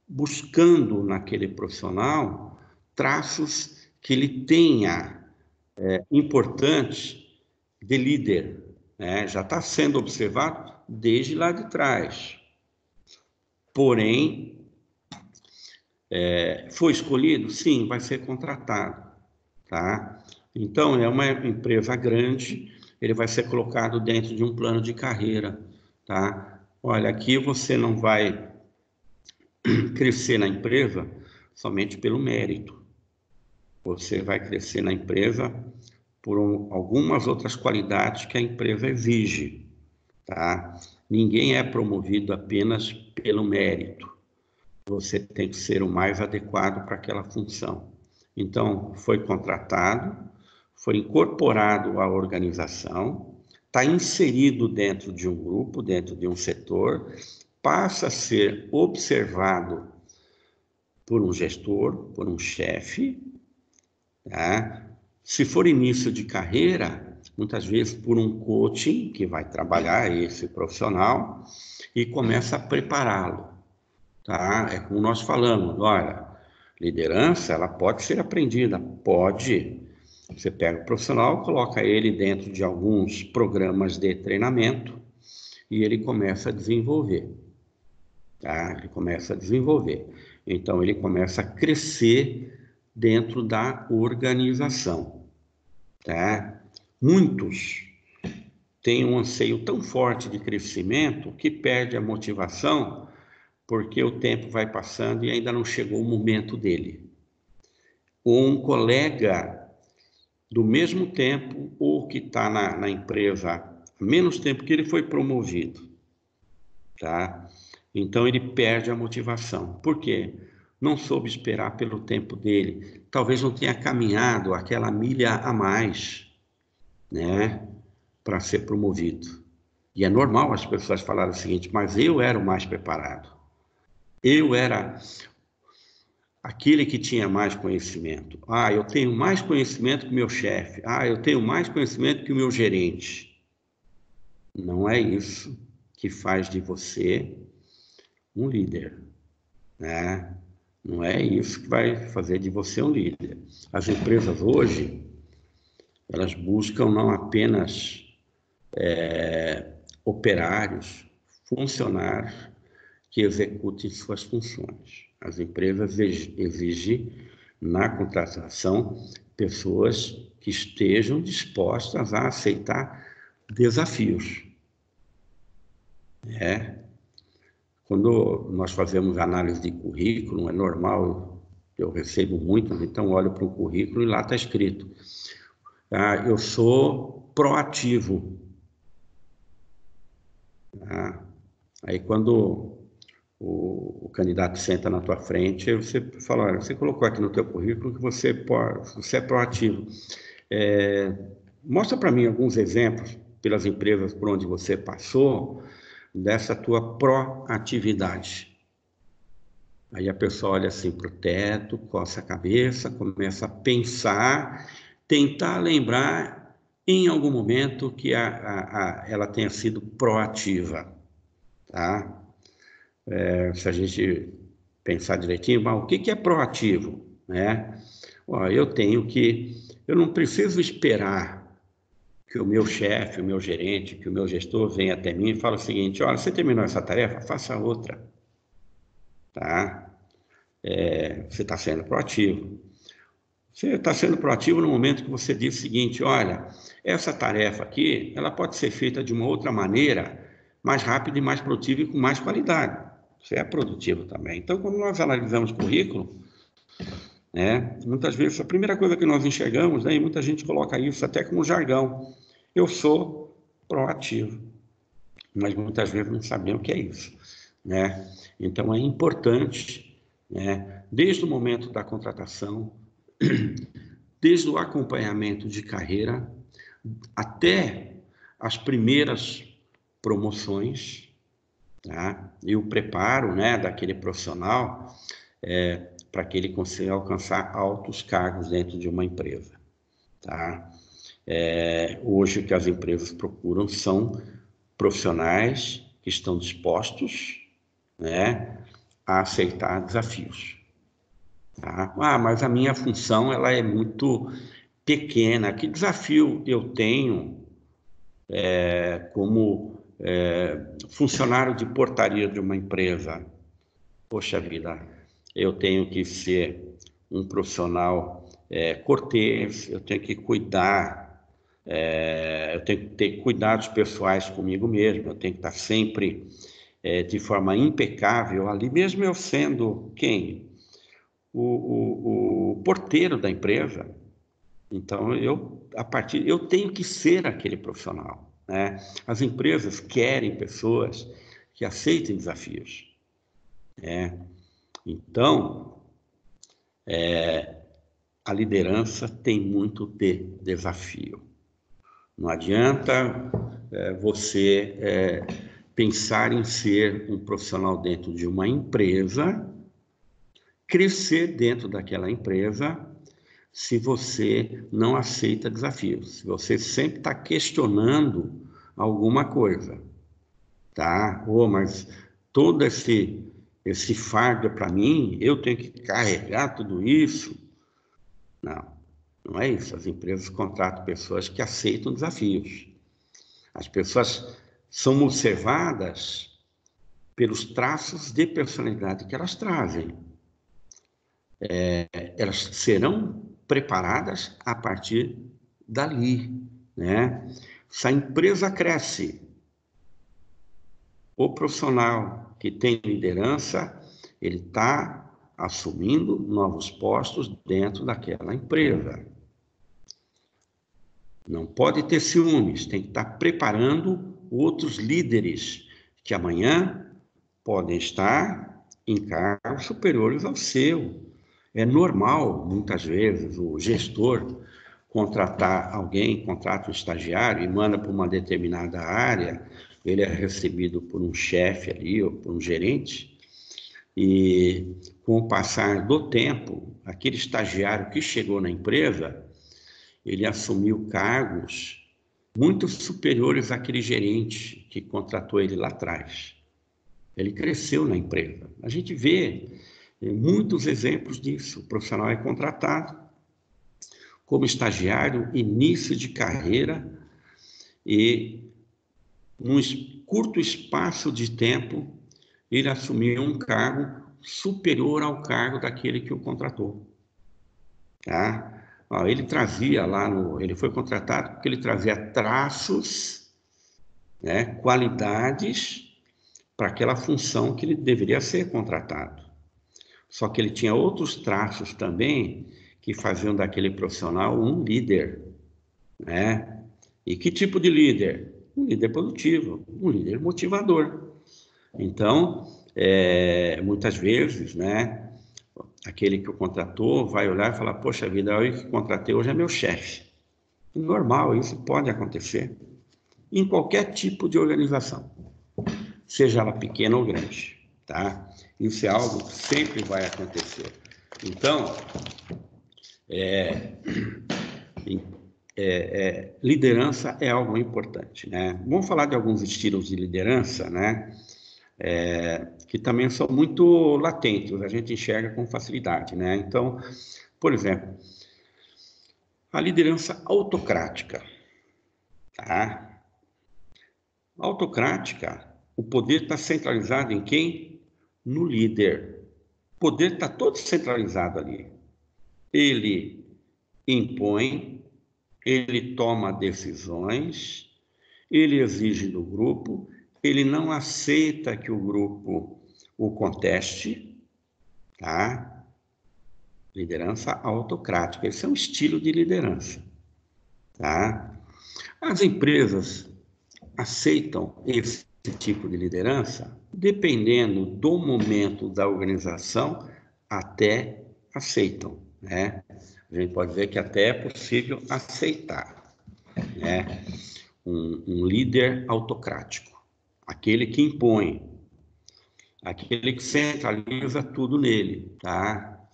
buscando naquele profissional traços que ele tenha importantes de líder, né? Já está sendo observado desde lá de trás. Porém, foi escolhido? Sim, vai ser contratado, tá? Então, é uma empresa grande, ele vai ser colocado dentro de um plano de carreira, tá? Olha, aqui você não vai crescer na empresa somente pelo mérito. Você vai crescer na empresa por algumas outras qualidades que a empresa exige, tá? Ninguém é promovido apenas pelo mérito. Você tem que ser o mais adequado para aquela função. Então, foi contratado, foi incorporado à organização, está inserido dentro de um grupo, dentro de um setor, passa a ser observado por um gestor, por um chefe, tá? Se for início de carreira, muitas vezes por um coaching que vai trabalhar esse profissional e começa a prepará-lo, tá? É como nós falamos, olha, liderança, ela pode ser aprendida, pode. Você pega o profissional, coloca ele dentro de alguns programas de treinamento e ele começa a desenvolver, tá? Ele começa a desenvolver. Então, ele começa a crescer dentro da organização, tá? Muitos têm um anseio tão forte de crescimento que perde a motivação porque o tempo vai passando e ainda não chegou o momento dele. Ou um colega do mesmo tempo ou que está na empresa há menos tempo que ele foi promovido, tá? Então ele perde a motivação. Por quê? Não soube esperar pelo tempo dele. Talvez não tenha caminhado aquela milha a mais, né, para ser promovido. E é normal as pessoas falarem o seguinte: mas eu era o mais preparado. Eu era aquele que tinha mais conhecimento. Ah, eu tenho mais conhecimento que o meu chefe. Ah, eu tenho mais conhecimento que o meu gerente. Não é isso que faz de você um líder, né? Não é isso que vai fazer de você um líder. As empresas hoje, elas buscam não apenas operários, funcionários que executem suas funções. As empresas exigem na contratação pessoas que estejam dispostas a aceitar desafios. Quando nós fazemos análise de currículo, é normal, eu recebo muito, então olho para o currículo e lá está escrito: eu sou proativo. Aí quando o candidato senta na tua frente, você fala: olha, você colocou aqui no teu currículo que você é proativo. Mostra para mim alguns exemplos pelas empresas por onde você passou dessa tua proatividade. Aí a pessoa olha assim para o teto, coça a cabeça, começa a pensar, tentar lembrar em algum momento que ela tenha sido proativa, tá? Se a gente pensar direitinho, mas o que é proativo, né? Eu não preciso esperar que o meu chefe, o meu gerente, que o meu gestor venha até mim e fale o seguinte: olha, você terminou essa tarefa, faça outra, tá? Você está sendo proativo. Você está sendo proativo no momento que você diz o seguinte: olha, essa tarefa aqui, ela pode ser feita de uma outra maneira, mais rápida e mais produtiva e com mais qualidade. Você é produtivo também. Então, quando nós analisamos currículo, né, muitas vezes a primeira coisa que nós enxergamos, né, e muita gente coloca isso até como jargão: eu sou proativo. Mas muitas vezes não sabemos o que é isso, né? Então é importante, né, desde o momento da contratação, desde o acompanhamento de carreira até as primeiras promoções, tá? E o preparo, né, daquele profissional para que ele consiga alcançar altos cargos dentro de uma empresa, tá? Hoje o que as empresas procuram são profissionais que estão dispostos, né, a aceitar desafios. Tá? Mas a minha função ela é muito pequena. Que desafio eu tenho como funcionário de portaria de uma empresa? Poxa vida, eu tenho que ser um profissional cortês, eu tenho que cuidar, eu tenho que ter cuidados pessoais comigo mesmo, eu tenho que estar sempre de forma impecável ali, mesmo eu sendo quem? O porteiro da empresa. Então, eu tenho que ser aquele profissional, né? As empresas querem pessoas que aceitem desafios, né? Então, a liderança tem muito de desafio. Não adianta você pensar em ser um profissional dentro de uma empresa, crescer dentro daquela empresa, se você não aceita desafios, se você sempre está questionando alguma coisa, tá? Mas todo esse fardo para mim, eu tenho que carregar tudo isso? Não é isso. As empresas contratam pessoas que aceitam desafios. As pessoas são observadas pelos traços de personalidade que elas trazem. Elas serão preparadas a partir dali, né? Se a empresa cresce, o profissional que tem liderança, ele está assumindo novos postos dentro daquela empresa. Não pode ter ciúmes, tem que estar preparando outros líderes que amanhã podem estar em cargos superiores ao seu. É normal, muitas vezes, o gestor contratar alguém, contrata um estagiário e manda para uma determinada área, ele é recebido por um chefe ali ou por um gerente, e com o passar do tempo, aquele estagiário que chegou na empresa, ele assumiu cargos muito superiores àquele gerente que contratou ele lá atrás. Ele cresceu na empresa. A gente vê muitos exemplos disso. O profissional é contratado como estagiário, início de carreira, e num curto espaço de tempo, ele assumiu um cargo superior ao cargo daquele que o contratou. Tá? Ele trazia ele foi contratado porque ele trazia traços, né, qualidades para aquela função que ele deveria ser contratado. Só que ele tinha outros traços também que faziam daquele profissional um líder, né? E que tipo de líder? Um líder produtivo, um líder motivador. Então, muitas vezes, né, aquele que o contratou vai olhar e falar, poxa vida, eu que contratei hoje é meu chefe. Normal, isso pode acontecer em qualquer tipo de organização, seja ela pequena ou grande, tá? Isso é algo que sempre vai acontecer. Então, liderança é algo importante, né? Vamos falar de alguns estilos de liderança, né? Que também são muito latentes, a gente enxerga com facilidade, né? Então, por exemplo, a liderança autocrática, tá? Autocrática, o poder está centralizado em quem? No líder. O poder está todo centralizado ali. Ele impõe, ele toma decisões, ele exige do grupo, ele não aceita que o grupo o conteste, tá? Liderança autocrática, esse é um estilo de liderança, tá? As empresas aceitam esse tipo de liderança, dependendo do momento da organização, até aceitam, né? A gente pode ver que até é possível aceitar, né? Um líder autocrático, aquele que impõe, aquele que centraliza tudo nele, tá?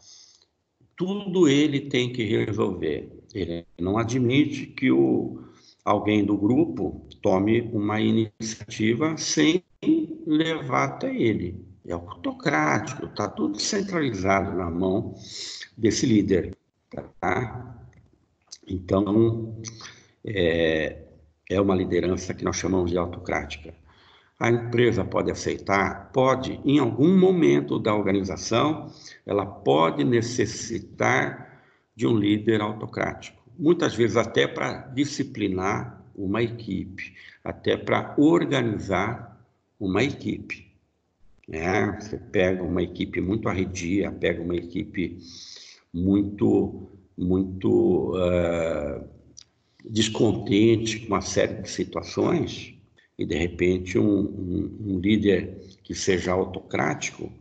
Tudo ele tem que resolver. Ele não admite que alguém do grupo tome uma iniciativa sem levar até ele. É autocrático, está tudo centralizado na mão desse líder, tá? Então, é uma liderança que nós chamamos de autocrática. A empresa pode aceitar? Pode. Em algum momento da organização, ela pode necessitar de um líder autocrático. Muitas vezes até para disciplinar uma equipe, até para organizar uma equipe. Você pega uma equipe muito arredia, pega uma equipe muito descontente com uma série de situações, e de repente um líder que seja autocrático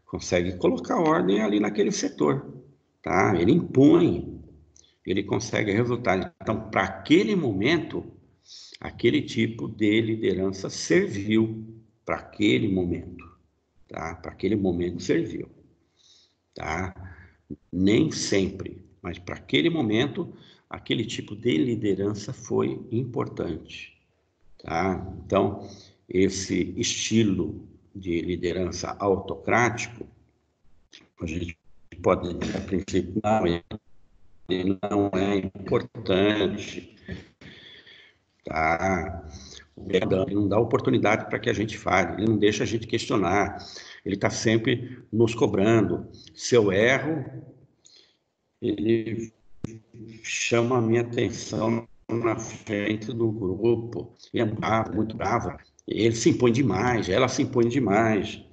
consegue colocar ordem ali naquele setor, tá? Ele impõe, ele consegue resultado. Então, para aquele momento, aquele tipo de liderança serviu para aquele momento, tá? Para aquele momento serviu, tá? Nem sempre, mas para aquele momento, aquele tipo de liderança foi importante, tá? Então, esse estilo de liderança autocrático, a gente pode dizer, a princípio, não, ele não é importante, tá? Ele não dá oportunidade para que a gente fale, ele não deixa a gente questionar, ele está sempre nos cobrando. Se eu erro, ele chama a minha atenção na frente do grupo, e é bravo, muito brava. Ele se impõe demais, ela se impõe demais.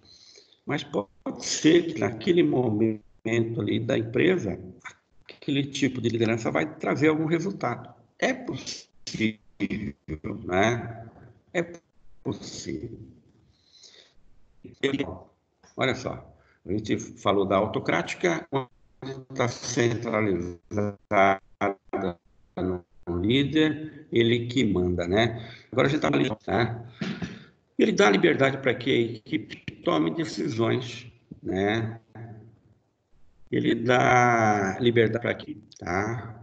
Mas pode ser que naquele momento ali da empresa, aquele tipo de liderança vai trazer algum resultado, É possível, né? É possível. Olha só, a gente falou da autocrática, está centralizada no líder, ele que manda, né? Agora a gente está ali, né? Ele dá liberdade para que a equipe tome decisões, né? Ele dá liberdade para que, tá?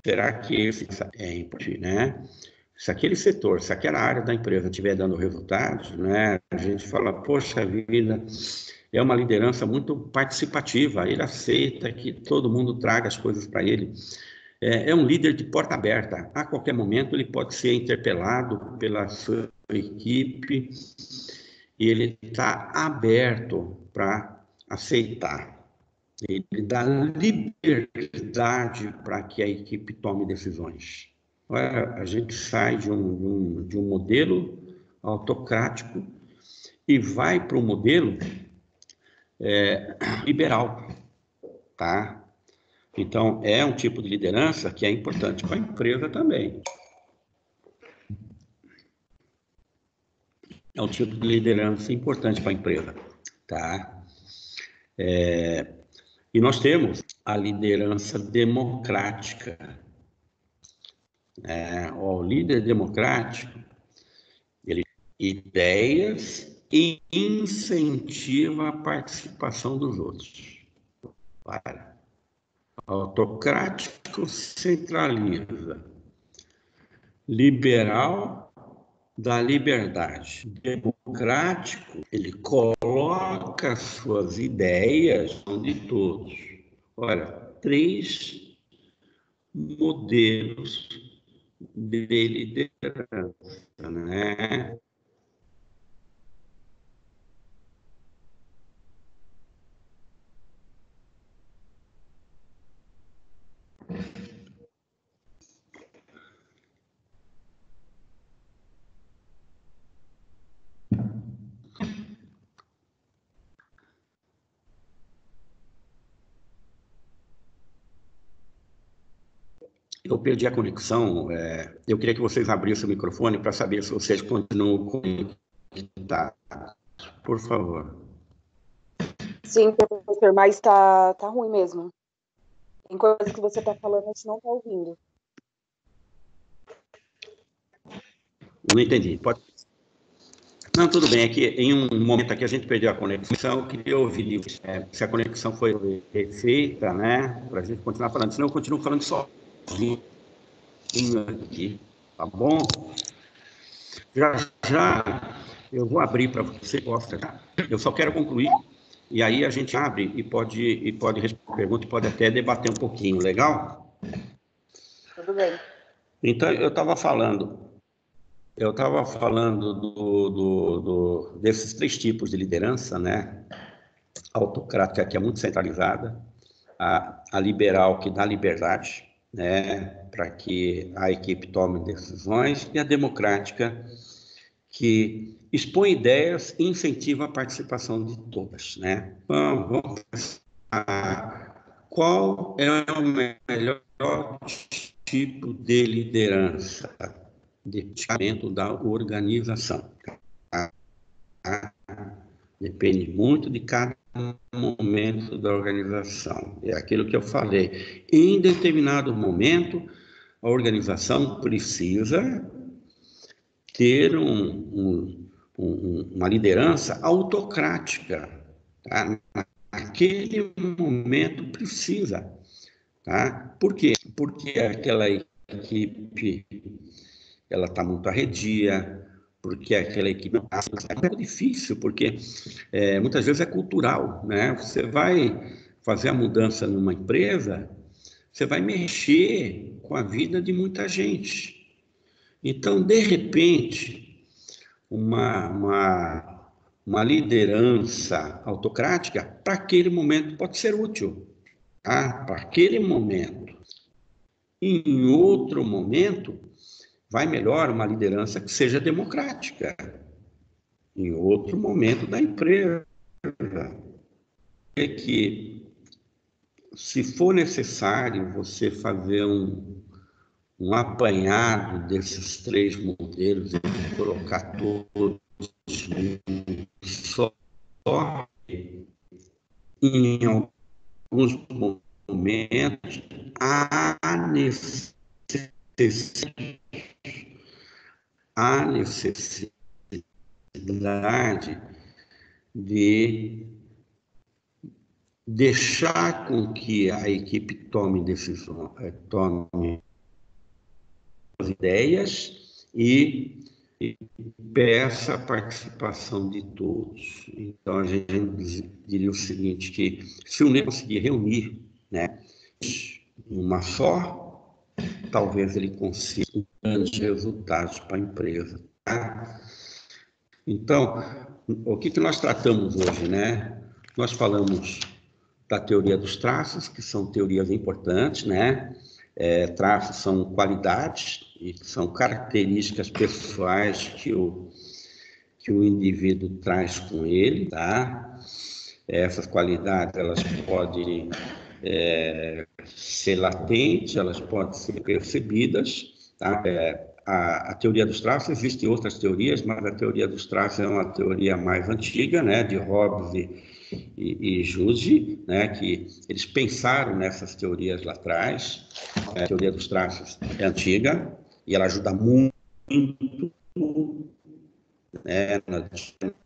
Será que esse é importante, né? Se aquele setor, se aquela área da empresa estiver dando resultados, né? A gente fala, poxa vida, é uma liderança muito participativa. Ele aceita que todo mundo traga as coisas para ele. É um líder de porta aberta. A qualquer momento ele pode ser interpelado pela sua equipe e ele está aberto para aceitar. Ele dá liberdade para que a equipe tome decisões. Olha, a gente sai de um modelo autocrático e vai para um modelo liberal, tá? Então, é um tipo de liderança que é importante para a empresa também. É um tipo de liderança importante para a empresa, tá? E nós temos a liderança democrática. O líder democrático, ele ideias e incentiva a participação dos outros. Para. Autocrático centraliza. Liberal da liberdade. Democrático, ele coloca suas ideias de todos. Olha, 3 modelos de liderança, né? Eu perdi a conexão. Eu queria que vocês abrissem o microfone para saber se vocês continuam conectados. Por favor. Sim, professor, mas tá ruim mesmo. Tem coisa que você tá falando, a gente não tá ouvindo. Não entendi. Pode... Não, tudo bem. É que em um momento aqui a gente perdeu a conexão. Eu queria ouvir se a conexão foi refeita, né? Para a gente continuar falando. Senão eu continuo falando sozinho aqui. Tá bom? Já eu vou abrir para você gosta, tá? Eu só quero concluir e aí a gente abre e pode responder pergunta e pode até debater um pouquinho, legal? Tudo bem. Então eu estava falando desses 3 tipos de liderança, né? A autocrática, que é muito centralizada, a liberal, que dá liberdade, né, para que a equipe tome decisões, e a democrática, que expõe ideias e incentiva a participação de todas, né? Vamos pensar, qual é o melhor tipo de liderança? Departamento da organização. Depende muito de cada momento da organização. É aquilo que eu falei. Em determinado momento, a organização precisa ter uma liderança autocrática. Tá? Naquele momento precisa. Tá? Por quê? Porque aquela equipe ela está muito arredia, porque aquela equipe é um pouco difícil, porque muitas vezes é cultural, né? Você vai fazer a mudança numa empresa, você vai mexer com a vida de muita gente. Então, de repente, uma liderança autocrática, para aquele momento, pode ser útil. Tá? Para aquele momento. Em outro momento, vai melhor uma liderança que seja democrática. Em outro momento da empresa. que, se for necessário você fazer um apanhado desses 3 modelos e colocar todos só em alguns momentos há necessidade de deixar com que a equipe tome decisões, tome as ideias e peça a participação de todos. Então, a gente diria o seguinte, que se o NEM conseguir reunir, né, uma só, talvez ele consiga grandes resultados para a empresa. Tá? Então, o que nós tratamos hoje, né? Nós falamos da teoria dos traços, que são teorias importantes, né? Traços são qualidades e são características pessoais que o indivíduo traz com ele, tá? Essas qualidades, elas podem ser latentes, elas podem ser percebidas, tá? A teoria dos traços, existem outras teorias, mas a teoria dos traços é uma teoria mais antiga, né, de Hobbes e Jussieu, né, que eles pensaram nessas teorias lá atrás. A teoria dos traços é antiga e ela ajuda muito, né, na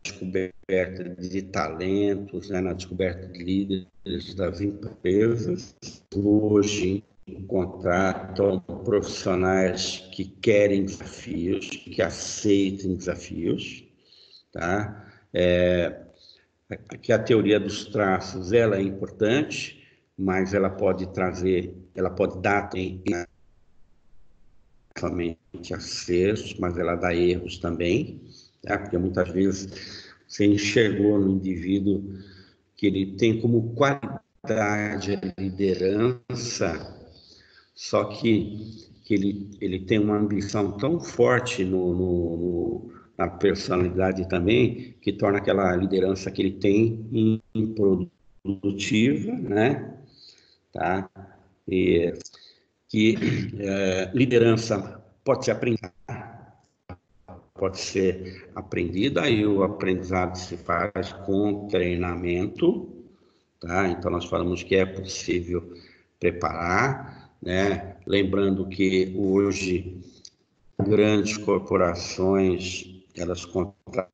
descoberta de talentos, né, na descoberta de líderes das empresas. Hoje, contratam profissionais que querem desafios, que aceitem desafios, tá? Que a teoria dos traços, ela é importante, mas ela pode dar somente acertos, mas ela dá erros também, tá? Porque muitas vezes você enxergou no indivíduo que ele tem como qualidade a liderança, só que ele tem uma ambição tão forte na personalidade também, que torna aquela liderança que ele tem improdutiva, né? Tá? E que liderança pode ser aprendida, e o aprendizado se faz com treinamento, tá? Então nós falamos que é possível preparar, né? Lembrando que hoje grandes corporações, elas contratam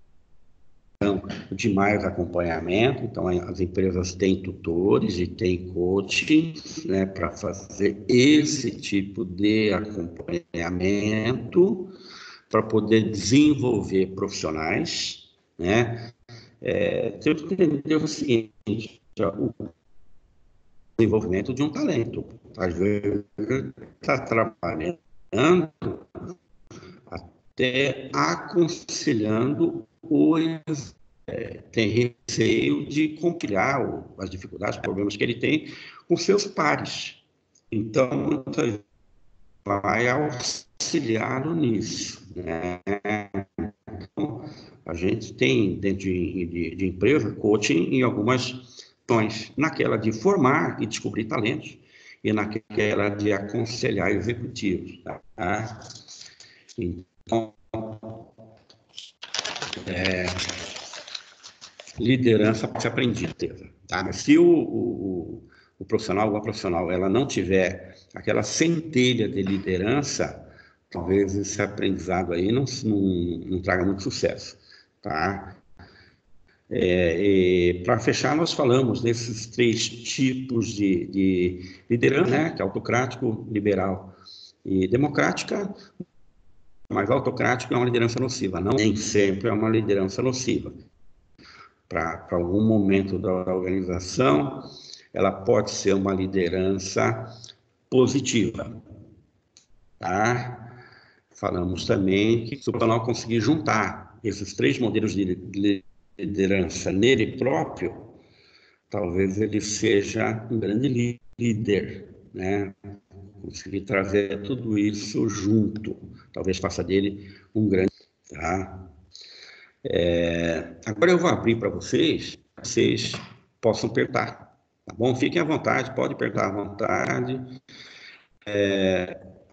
de mais acompanhamento, então as empresas têm tutores e têm coaching, né, para fazer esse tipo de acompanhamento, para poder desenvolver profissionais, né? Tem que entender o seguinte, o desenvolvimento de um talento. Às vezes está trabalhando até aconselhando tem receio de compilar as dificuldades, os problemas que ele tem com seus pares. Então, muitas vezes vai auxiliá-lo nisso, né? Então, a gente tem, dentro de empresa, coaching em algumas ações, naquela de formar e descobrir talentos, e naquela de aconselhar executivos. Tá? Então, liderança pode ser aprendida, tá? Mas se o profissional ou a profissional ela não tiver aquela centelha de liderança, talvez esse aprendizado aí não traga muito sucesso, tá? Para fechar, nós falamos desses 3 tipos de liderança, né? Que é autocrático, liberal e democrática. Mas autocrático é uma liderança nociva, nem sempre é uma liderança nociva. Para algum momento da organização, ela pode ser uma liderança positiva. Tá? Falamos também que se o profissional conseguir juntar esses 3 modelos de liderança nele próprio, talvez ele seja um grande líder, né? Conseguir trazer tudo isso junto, talvez faça dele um grande... Tá? Agora eu vou abrir para vocês possam perguntar, tá bom? Fiquem à vontade, pode perguntar à vontade.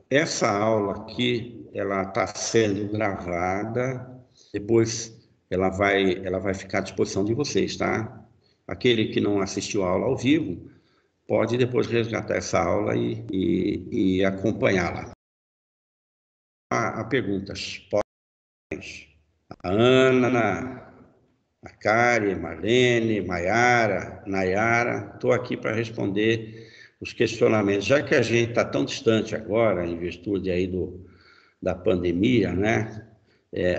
Essa aula aqui, ela está sendo gravada, depois ela vai ficar à disposição de vocês, tá? Aquele que não assistiu a aula ao vivo, pode depois resgatar essa aula e acompanhá-la. Há perguntas. A Ana, a Kari, Marlene, Maiara, Nayara, estou aqui para responder os questionamentos. Já que a gente está tão distante agora, em virtude aí da pandemia, né?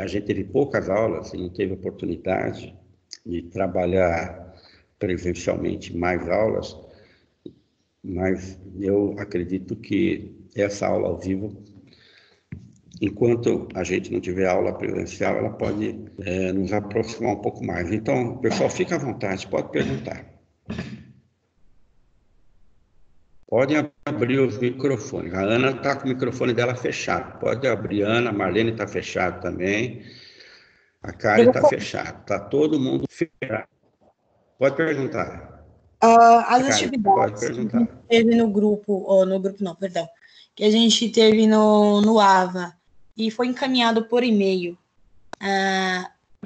A gente teve poucas aulas e não teve oportunidade de trabalhar presencialmente mais aulas, mas eu acredito que essa aula ao vivo, enquanto a gente não tiver aula presencial, ela pode nos aproximar um pouco mais. Então, pessoal, fica à vontade, pode perguntar. Podem abrir os microfones. A Ana está com o microfone dela fechado. Pode abrir, Ana. A Marlene está fechado também. A Kari está fechada. Está todo mundo fechado. Pode perguntar. As Kari, atividades pode perguntar. que a gente teve no grupo não, perdão, que a gente teve no AVA e foi encaminhado por e-mail,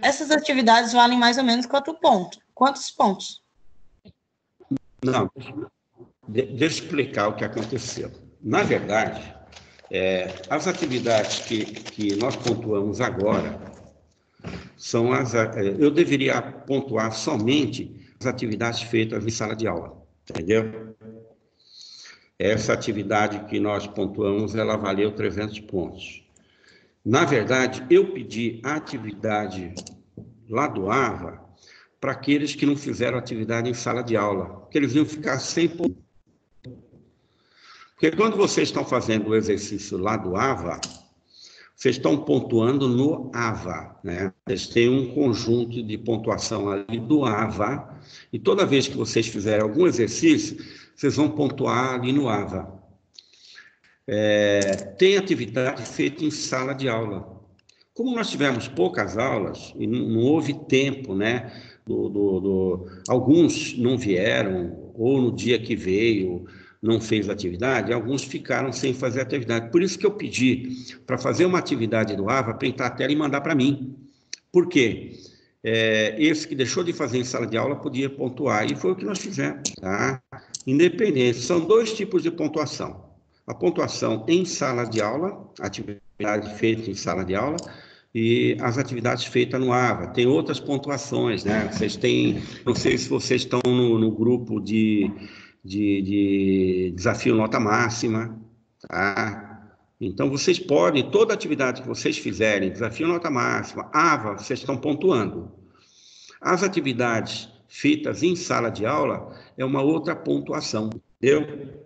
essas atividades valem mais ou menos quantos pontos? Não, deixa eu explicar o que aconteceu. Na verdade, as atividades que nós pontuamos agora são eu deveria pontuar somente as atividades feitas em sala de aula, entendeu? Essa atividade que nós pontuamos, ela valeu 300 pontos. Na verdade, eu pedi a atividade lá do AVA para aqueles que não fizeram atividade em sala de aula, porque eles iam ficar sem pontos. Porque quando vocês estão fazendo o exercício lá do AVA, vocês estão pontuando no AVA, né? Vocês têm um conjunto de pontuação ali do AVA, e toda vez que vocês fizerem algum exercício, vocês vão pontuar ali no AVA. Tem atividade feita em sala de aula. Como nós tivemos poucas aulas, e não houve tempo, né? Alguns não vieram, ou no dia que veio não fez atividade, alguns ficaram sem fazer atividade. Por isso que eu pedi para fazer uma atividade do AVA, printar a tela e mandar para mim. Por quê? Esse que deixou de fazer em sala de aula podia pontuar, e foi o que nós fizemos, tá? Independente, são dois tipos de pontuação. A pontuação em sala de aula, atividade feita em sala de aula, e as atividades feitas no AVA. Tem outras pontuações, né? Vocês têm, não sei se vocês estão no grupo de desafio nota máxima, tá? Então, vocês podem, toda atividade que vocês fizerem, desafio nota máxima, AVA, vocês estão pontuando. As atividades feitas em sala de aula é uma outra pontuação, entendeu?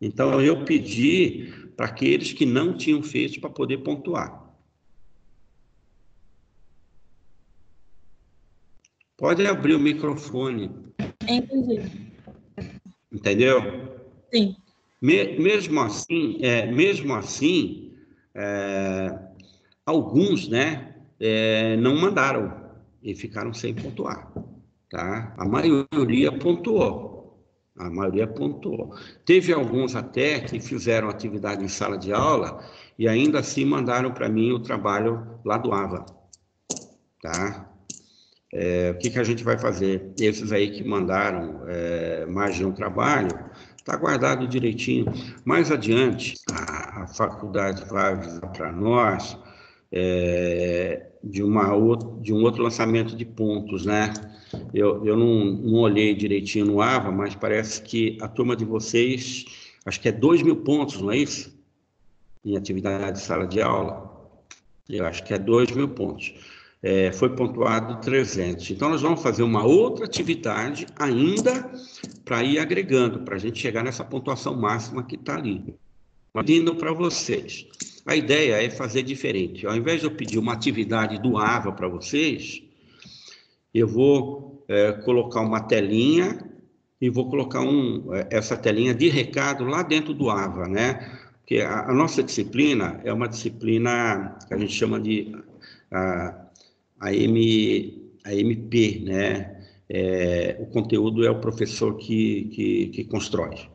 Então, eu pedi para aqueles que não tinham feito para poder pontuar. Pode abrir o microfone. Entendi. Entendeu? Sim. Mesmo assim, alguns, né, não mandaram e ficaram sem pontuar, tá? A maioria pontuou. Teve alguns até que fizeram atividade em sala de aula e ainda assim mandaram para mim o trabalho lá do AVA, tá? O que a gente vai fazer? Esses aí que mandaram mais de um trabalho, está guardado direitinho. Mais adiante, a faculdade vai avisar para nós de um outro lançamento de pontos, né? Eu não olhei direitinho no AVA, mas parece que a turma de vocês, acho que é 2.000 pontos, não é isso? Em atividade de sala de aula. Eu acho que é 2.000 pontos. Foi pontuado 300. Então, nós vamos fazer uma outra atividade ainda para ir agregando, para a gente chegar nessa pontuação máxima que está ali. Pedindo para vocês. A ideia é fazer diferente. Ao invés de eu pedir uma atividade do AVA para vocês, eu vou colocar uma telinha e vou colocar essa telinha de recado lá dentro do AVA, né? Porque a nossa disciplina é uma disciplina que a gente chama de a MP, né? o conteúdo é o professor que constrói.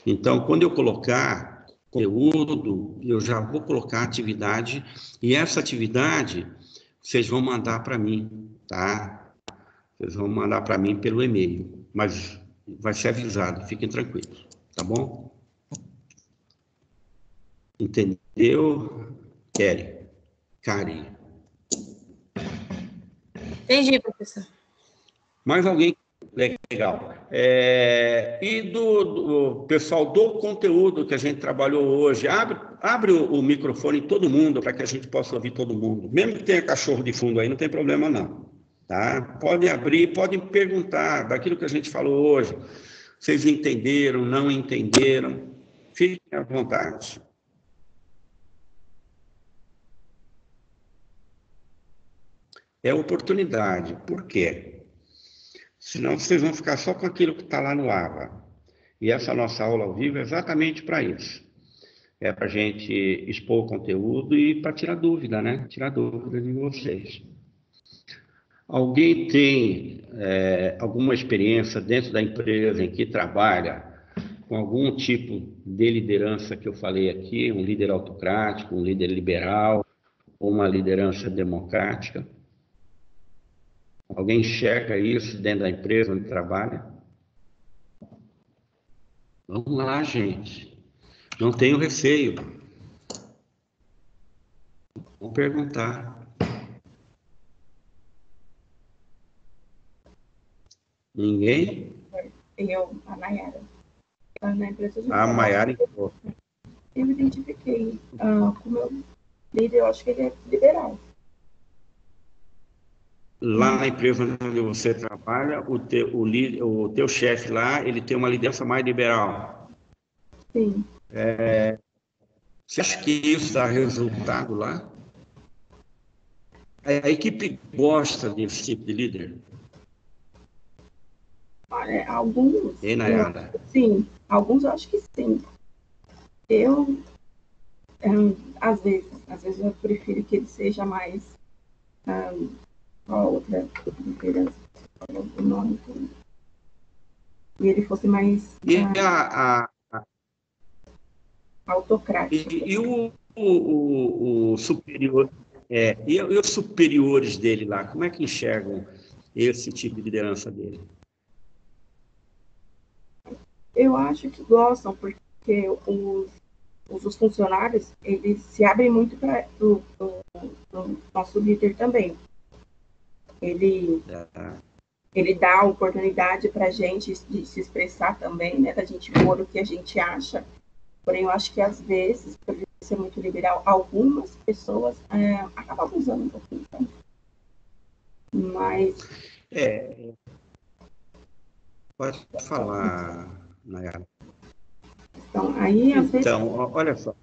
Então, quando eu colocar conteúdo, eu já vou colocar atividade, e essa atividade vocês vão mandar para mim, tá? Vocês vão mandar para mim pelo e-mail, mas vai ser avisado, fiquem tranquilos, tá bom? Entendeu, Kelly? Kari? Entendi, professor. Mais alguém? Legal. E do pessoal do conteúdo que a gente trabalhou hoje, abre o microfone todo mundo para que a gente possa ouvir todo mundo. Mesmo que tenha cachorro de fundo aí, não tem problema não. Tá? Podem abrir, podem perguntar daquilo que a gente falou hoje. Vocês entenderam, não entenderam? Fiquem à vontade. É oportunidade. Por quê? Senão vocês vão ficar só com aquilo que está lá no AVA. E essa nossa aula ao vivo é exatamente para isso. É para a gente expor o conteúdo e para tirar dúvida, né? Tirar dúvida de vocês. Alguém tem alguma experiência dentro da empresa em que trabalha com algum tipo de liderança que eu falei aqui, um líder autocrático, um líder liberal, ou uma liderança democrática? Alguém enxerga isso dentro da empresa onde trabalha? Vamos lá, gente. Não tenho receio. Vamos perguntar. Ninguém? A Nayara. Na empresa de A Maiara. eu identifiquei com o meu líder, eu acho que ele é liberal. Lá na empresa onde você trabalha, o teu chefe lá, ele tem uma liderança mais liberal. Sim. Você acha que isso dá resultado lá? A equipe gosta desse tipo de líder? Alguns. E Nayara? Sim, alguns eu acho que sim. Eu, às vezes eu prefiro que ele seja mais qual a outra liderança, o nome, e ele fosse mais autocrático. E o superior, e os superiores dele lá, como é que enxergam esse tipo de liderança dele? Eu acho que gostam, porque os funcionários, eles se abrem muito para o nosso líder também. Ele dá a oportunidade para a gente de se expressar também, né, da gente pôr o que a gente acha. Porém, eu acho que às vezes, por ser muito liberal, algumas pessoas acabam abusando um pouquinho, sabe? Mas... Pode falar, Nayara. Então, aí, às vezes... Olha só.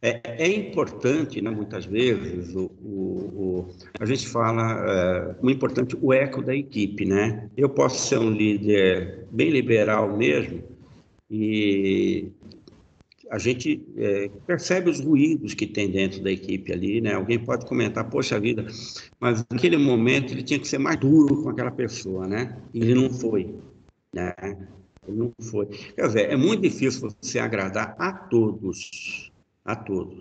É importante, né, muitas vezes, a gente fala, o importante, o eco da equipe, né? Eu posso ser um líder bem liberal mesmo, e a gente percebe os ruídos que tem dentro da equipe ali, né? Alguém pode comentar, poxa vida, mas naquele momento ele tinha que ser mais duro com aquela pessoa, né? E ele não foi, né? Ele não foi. Quer dizer, é muito difícil você agradar a todos,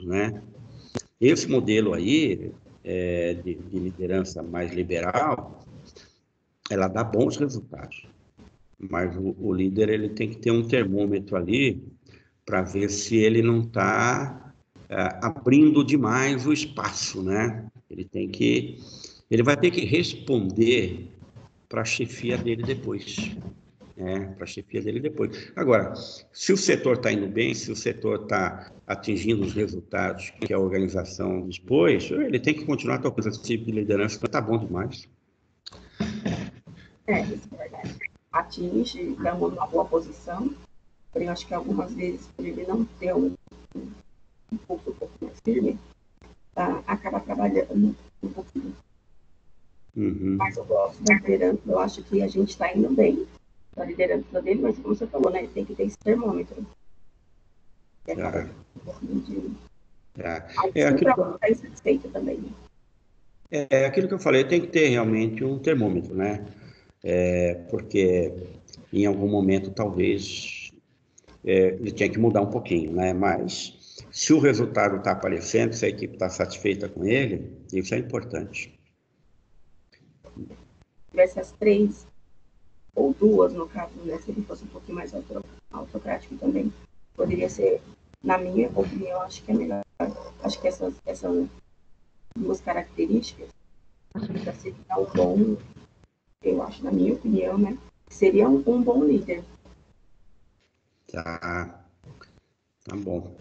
né? Esse modelo aí de liderança mais liberal, ela dá bons resultados, mas o líder ele tem que ter um termômetro ali para ver se ele não está abrindo demais o espaço, né? Ele vai ter que responder para a chefia dele depois. Para a chefia dele depois. Agora, se o setor está indo bem, se o setor está atingindo os resultados que a organização dispôs, ele tem que continuar tocando esse tipo de liderança, está bom demais. Isso é verdade. Atinge, estamos numa boa posição, porém acho que algumas vezes, por ele não ter um pouco mais firme, acaba trabalhando um pouquinho. Mas eu gosto da liderança, eu acho que a gente está indo bem da liderança dele, mas como você falou, né, tem que ter esse termômetro. Um pouquinho de... Aquilo... Está insatisfeito também, né? É aquilo que eu falei, tem que ter realmente um termômetro, né? Porque em algum momento talvez ele tinha que mudar um pouquinho, né? Mas se o resultado está aparecendo, se a equipe está satisfeita com ele, isso é importante. Tivesse as três, ou duas no caso, né? Se ele fosse um pouquinho mais autocrático também, poderia ser, na minha opinião, acho que é melhor. Acho que essas duas características, para ser um bom, eu acho, na minha opinião, né? Seria um bom líder. Tá bom.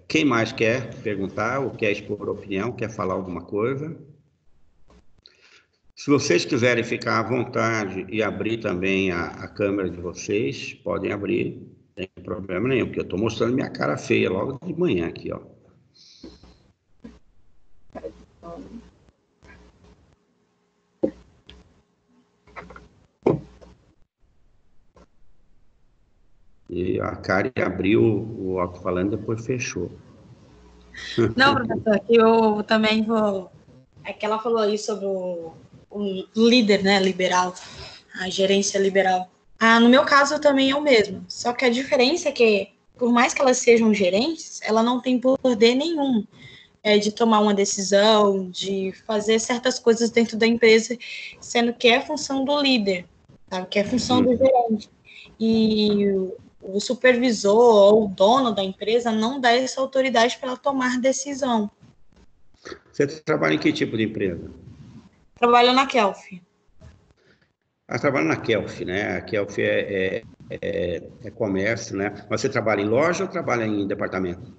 Quem mais quer perguntar ou quer expor opinião, quer falar alguma coisa? Se vocês quiserem ficar à vontade e abrir também a câmera de vocês, podem abrir, não tem problema nenhum, porque eu estou mostrando minha cara feia logo de manhã aqui, ó. E a Karen abriu o alto-falante, depois fechou. Não, professor, que eu também vou. É que ela falou aí sobre o líder, né, liberal, a gerência liberal. No meu caso também é o mesmo. Só que a diferença é que, por mais que elas sejam gerentes, ela não tem poder nenhum de tomar uma decisão, de fazer certas coisas dentro da empresa, sendo que é função do líder, sabe? Que é função do gerente. E o supervisor ou o dono da empresa não dá essa autoridade para ela tomar decisão. Você trabalha em que tipo de empresa? Trabalho na Kelf. Trabalha na Kelf, né? A Kelf é comércio, né? Mas você trabalha em loja ou trabalha em departamento?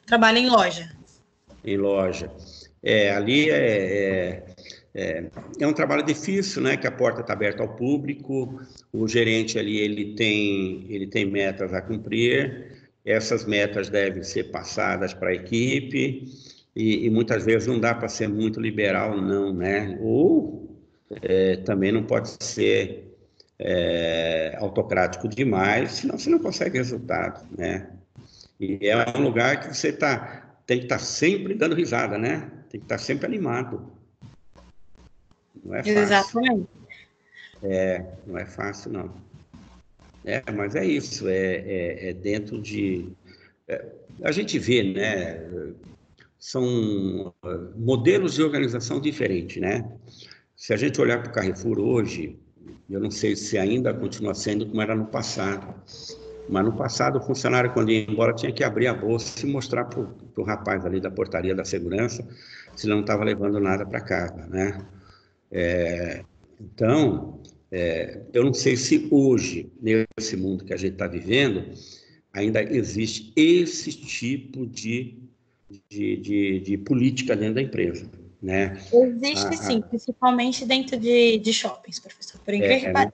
Trabalho em loja. Em loja. Ali é um trabalho difícil, né? Que a porta está aberta ao público, o gerente ali ele tem metas a cumprir, essas metas devem ser passadas para a equipe e muitas vezes não dá para ser muito liberal, não, né? Ou também não pode ser autocrático demais, senão você não consegue resultado, né? E é um lugar que você tem que estar sempre dando risada, né? Tem que estar sempre animado. Não é fácil. Exatamente. Não é fácil, não. Mas é isso. É dentro de... a gente vê, né? São modelos de organização diferentes, né? Se a gente olhar para o Carrefour hoje, eu não sei se ainda continua sendo como era no passado, mas no passado o funcionário, quando ia embora, tinha que abrir a bolsa e mostrar para o rapaz ali da portaria da segurança se não estava levando nada para casa, né? Então, eu não sei se hoje, nesse mundo que a gente está vivendo, ainda existe esse tipo de política dentro da empresa, né? Existe sim, principalmente dentro de shoppings, professor. Por incrível que Né?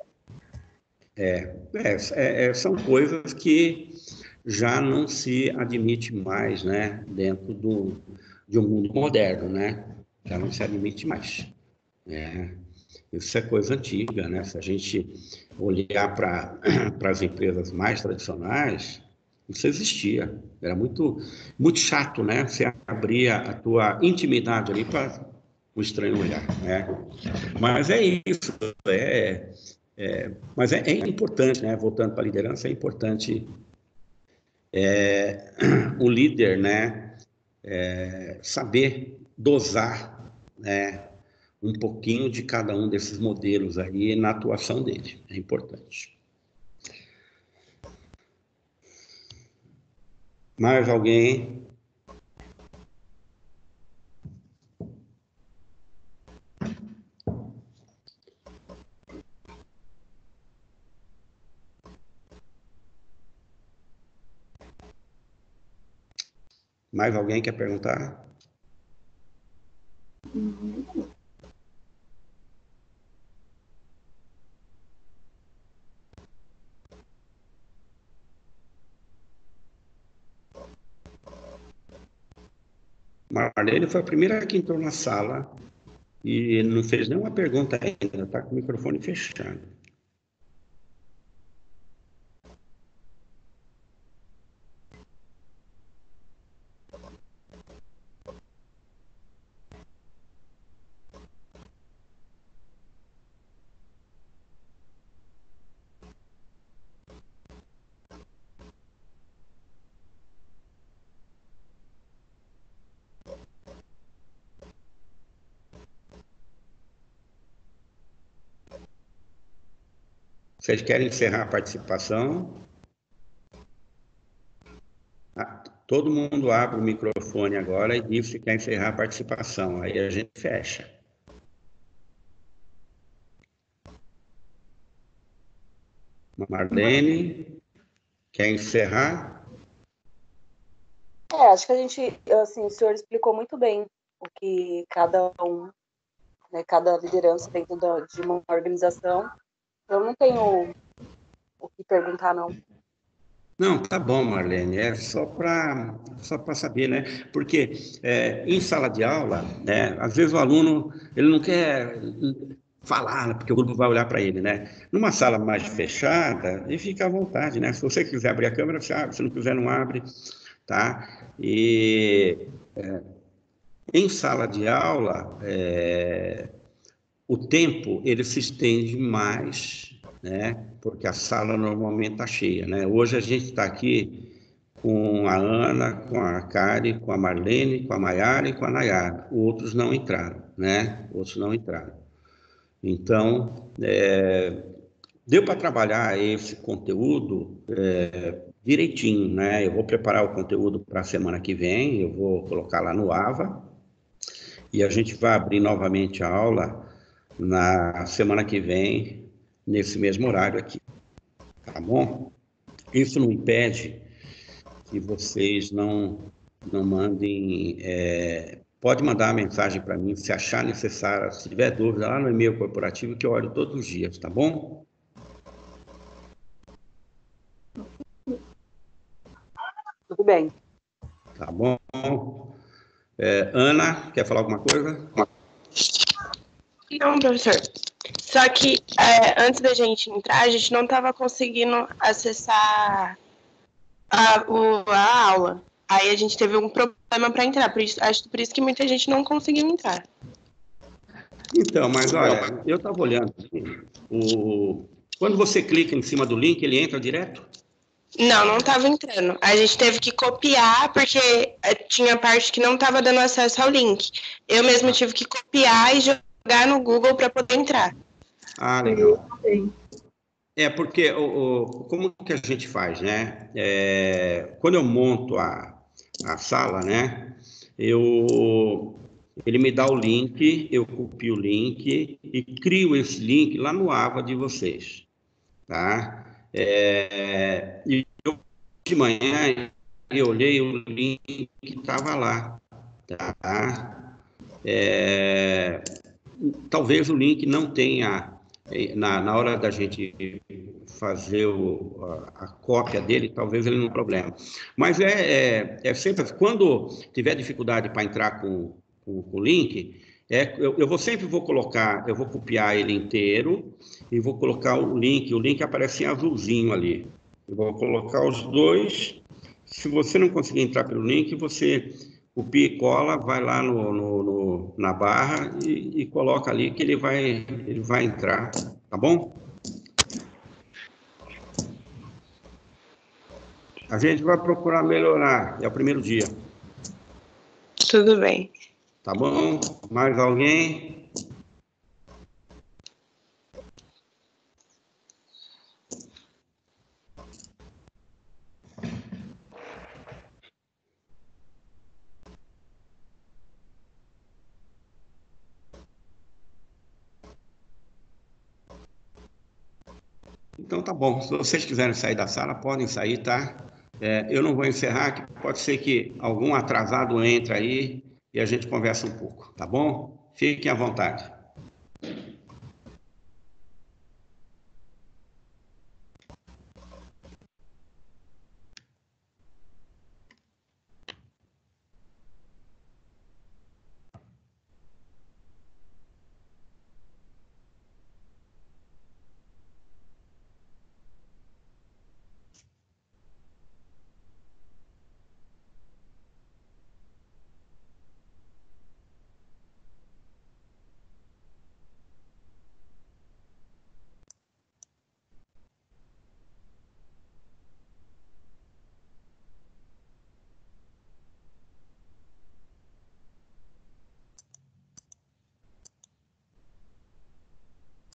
pareça. São coisas que já não se admite mais, né? Dentro de um mundo moderno, né? Já não se admite mais. Né? Isso é coisa antiga, né? Se a gente olhar para as empresas mais tradicionais, isso existia. Era muito, muito chato, né? Você abria a tua intimidade ali para o estranho olhar, né? Mas é isso. Mas é importante, né? Voltando para a liderança, é importante o líder, né? Saber dosar, né? Um pouquinho de cada um desses modelos aí na atuação dele. É importante. Mais alguém? Mais alguém quer perguntar? Marlene foi a primeira que entrou na sala e não fez nenhuma pergunta ainda, está com o microfone fechado. Vocês querem encerrar a participação? Todo mundo abre o microfone agora e diz se quer encerrar a participação. Aí a gente fecha. Marlene, quer encerrar? Acho que a gente, assim, o senhor explicou muito bem o que cada um, né, cada liderança dentro de uma organização. Eu não tenho o que perguntar, não. Não, tá bom, Marlene, é só para saber, né? Porque em sala de aula, né, às vezes o aluno ele não quer falar, porque o grupo vai olhar para ele, né? Numa sala mais fechada, ele fica à vontade, né? Se você quiser abrir a câmera, você abre, se não quiser, não abre, tá? E em sala de aula, o tempo ele se estende mais, né? Porque a sala normalmente está cheia, né? Hoje a gente está aqui com a Ana, com a Kari, com a Marlene, com a Maiara e com a Nayara. Outros não entraram, né? Outros não entraram. Então, deu para trabalhar esse conteúdo direitinho, né? Eu vou preparar o conteúdo para a semana que vem, eu vou colocar lá no AVA, e a gente vai abrir novamente a aula na semana que vem, nesse mesmo horário aqui, tá bom? Isso não impede que vocês não mandem... pode mandar uma mensagem para mim, se achar necessário, se tiver dúvida, lá no e-mail corporativo, que eu olho todos os dias, tá bom? Tudo bem. Tá bom. Ana, quer falar alguma coisa? Não, professor. Só que antes da gente entrar, a gente não estava conseguindo acessar a aula. Aí a gente teve um problema para entrar. Acho por isso que muita gente não conseguiu entrar. Então, mas olha, eu estava olhando aqui, quando você clica em cima do link, ele entra direto? Não estava entrando. A gente teve que copiar, porque tinha parte que não estava dando acesso ao link. Eu mesmo tive que copiar e jogar no Google para poder entrar. Ah, legal. Porque como que a gente faz, né? Quando eu monto a sala, né? Ele me dá o link, eu copio o link e crio esse link lá no AVA de vocês, tá? E eu, de manhã, eu olhei o link que estava lá, tá? Talvez o link não tenha, na hora da gente fazer a cópia dele, talvez ele não tenha problema. Mas sempre, quando tiver dificuldade para entrar com o link, eu sempre vou colocar, eu vou copiar ele inteiro e vou colocar o link aparece em azulzinho ali. Eu vou colocar os dois. Se você não conseguir entrar pelo link, você copia e cola, vai lá na barra e coloca ali que ele vai entrar, tá bom? A gente vai procurar melhorar, é o primeiro dia. Tudo bem. Tá bom? Mais alguém? Então tá bom, se vocês quiserem sair da sala, podem sair, tá? Eu não vou encerrar, que pode ser que algum atrasado entre aí e a gente conversa um pouco, tá bom? Fiquem à vontade.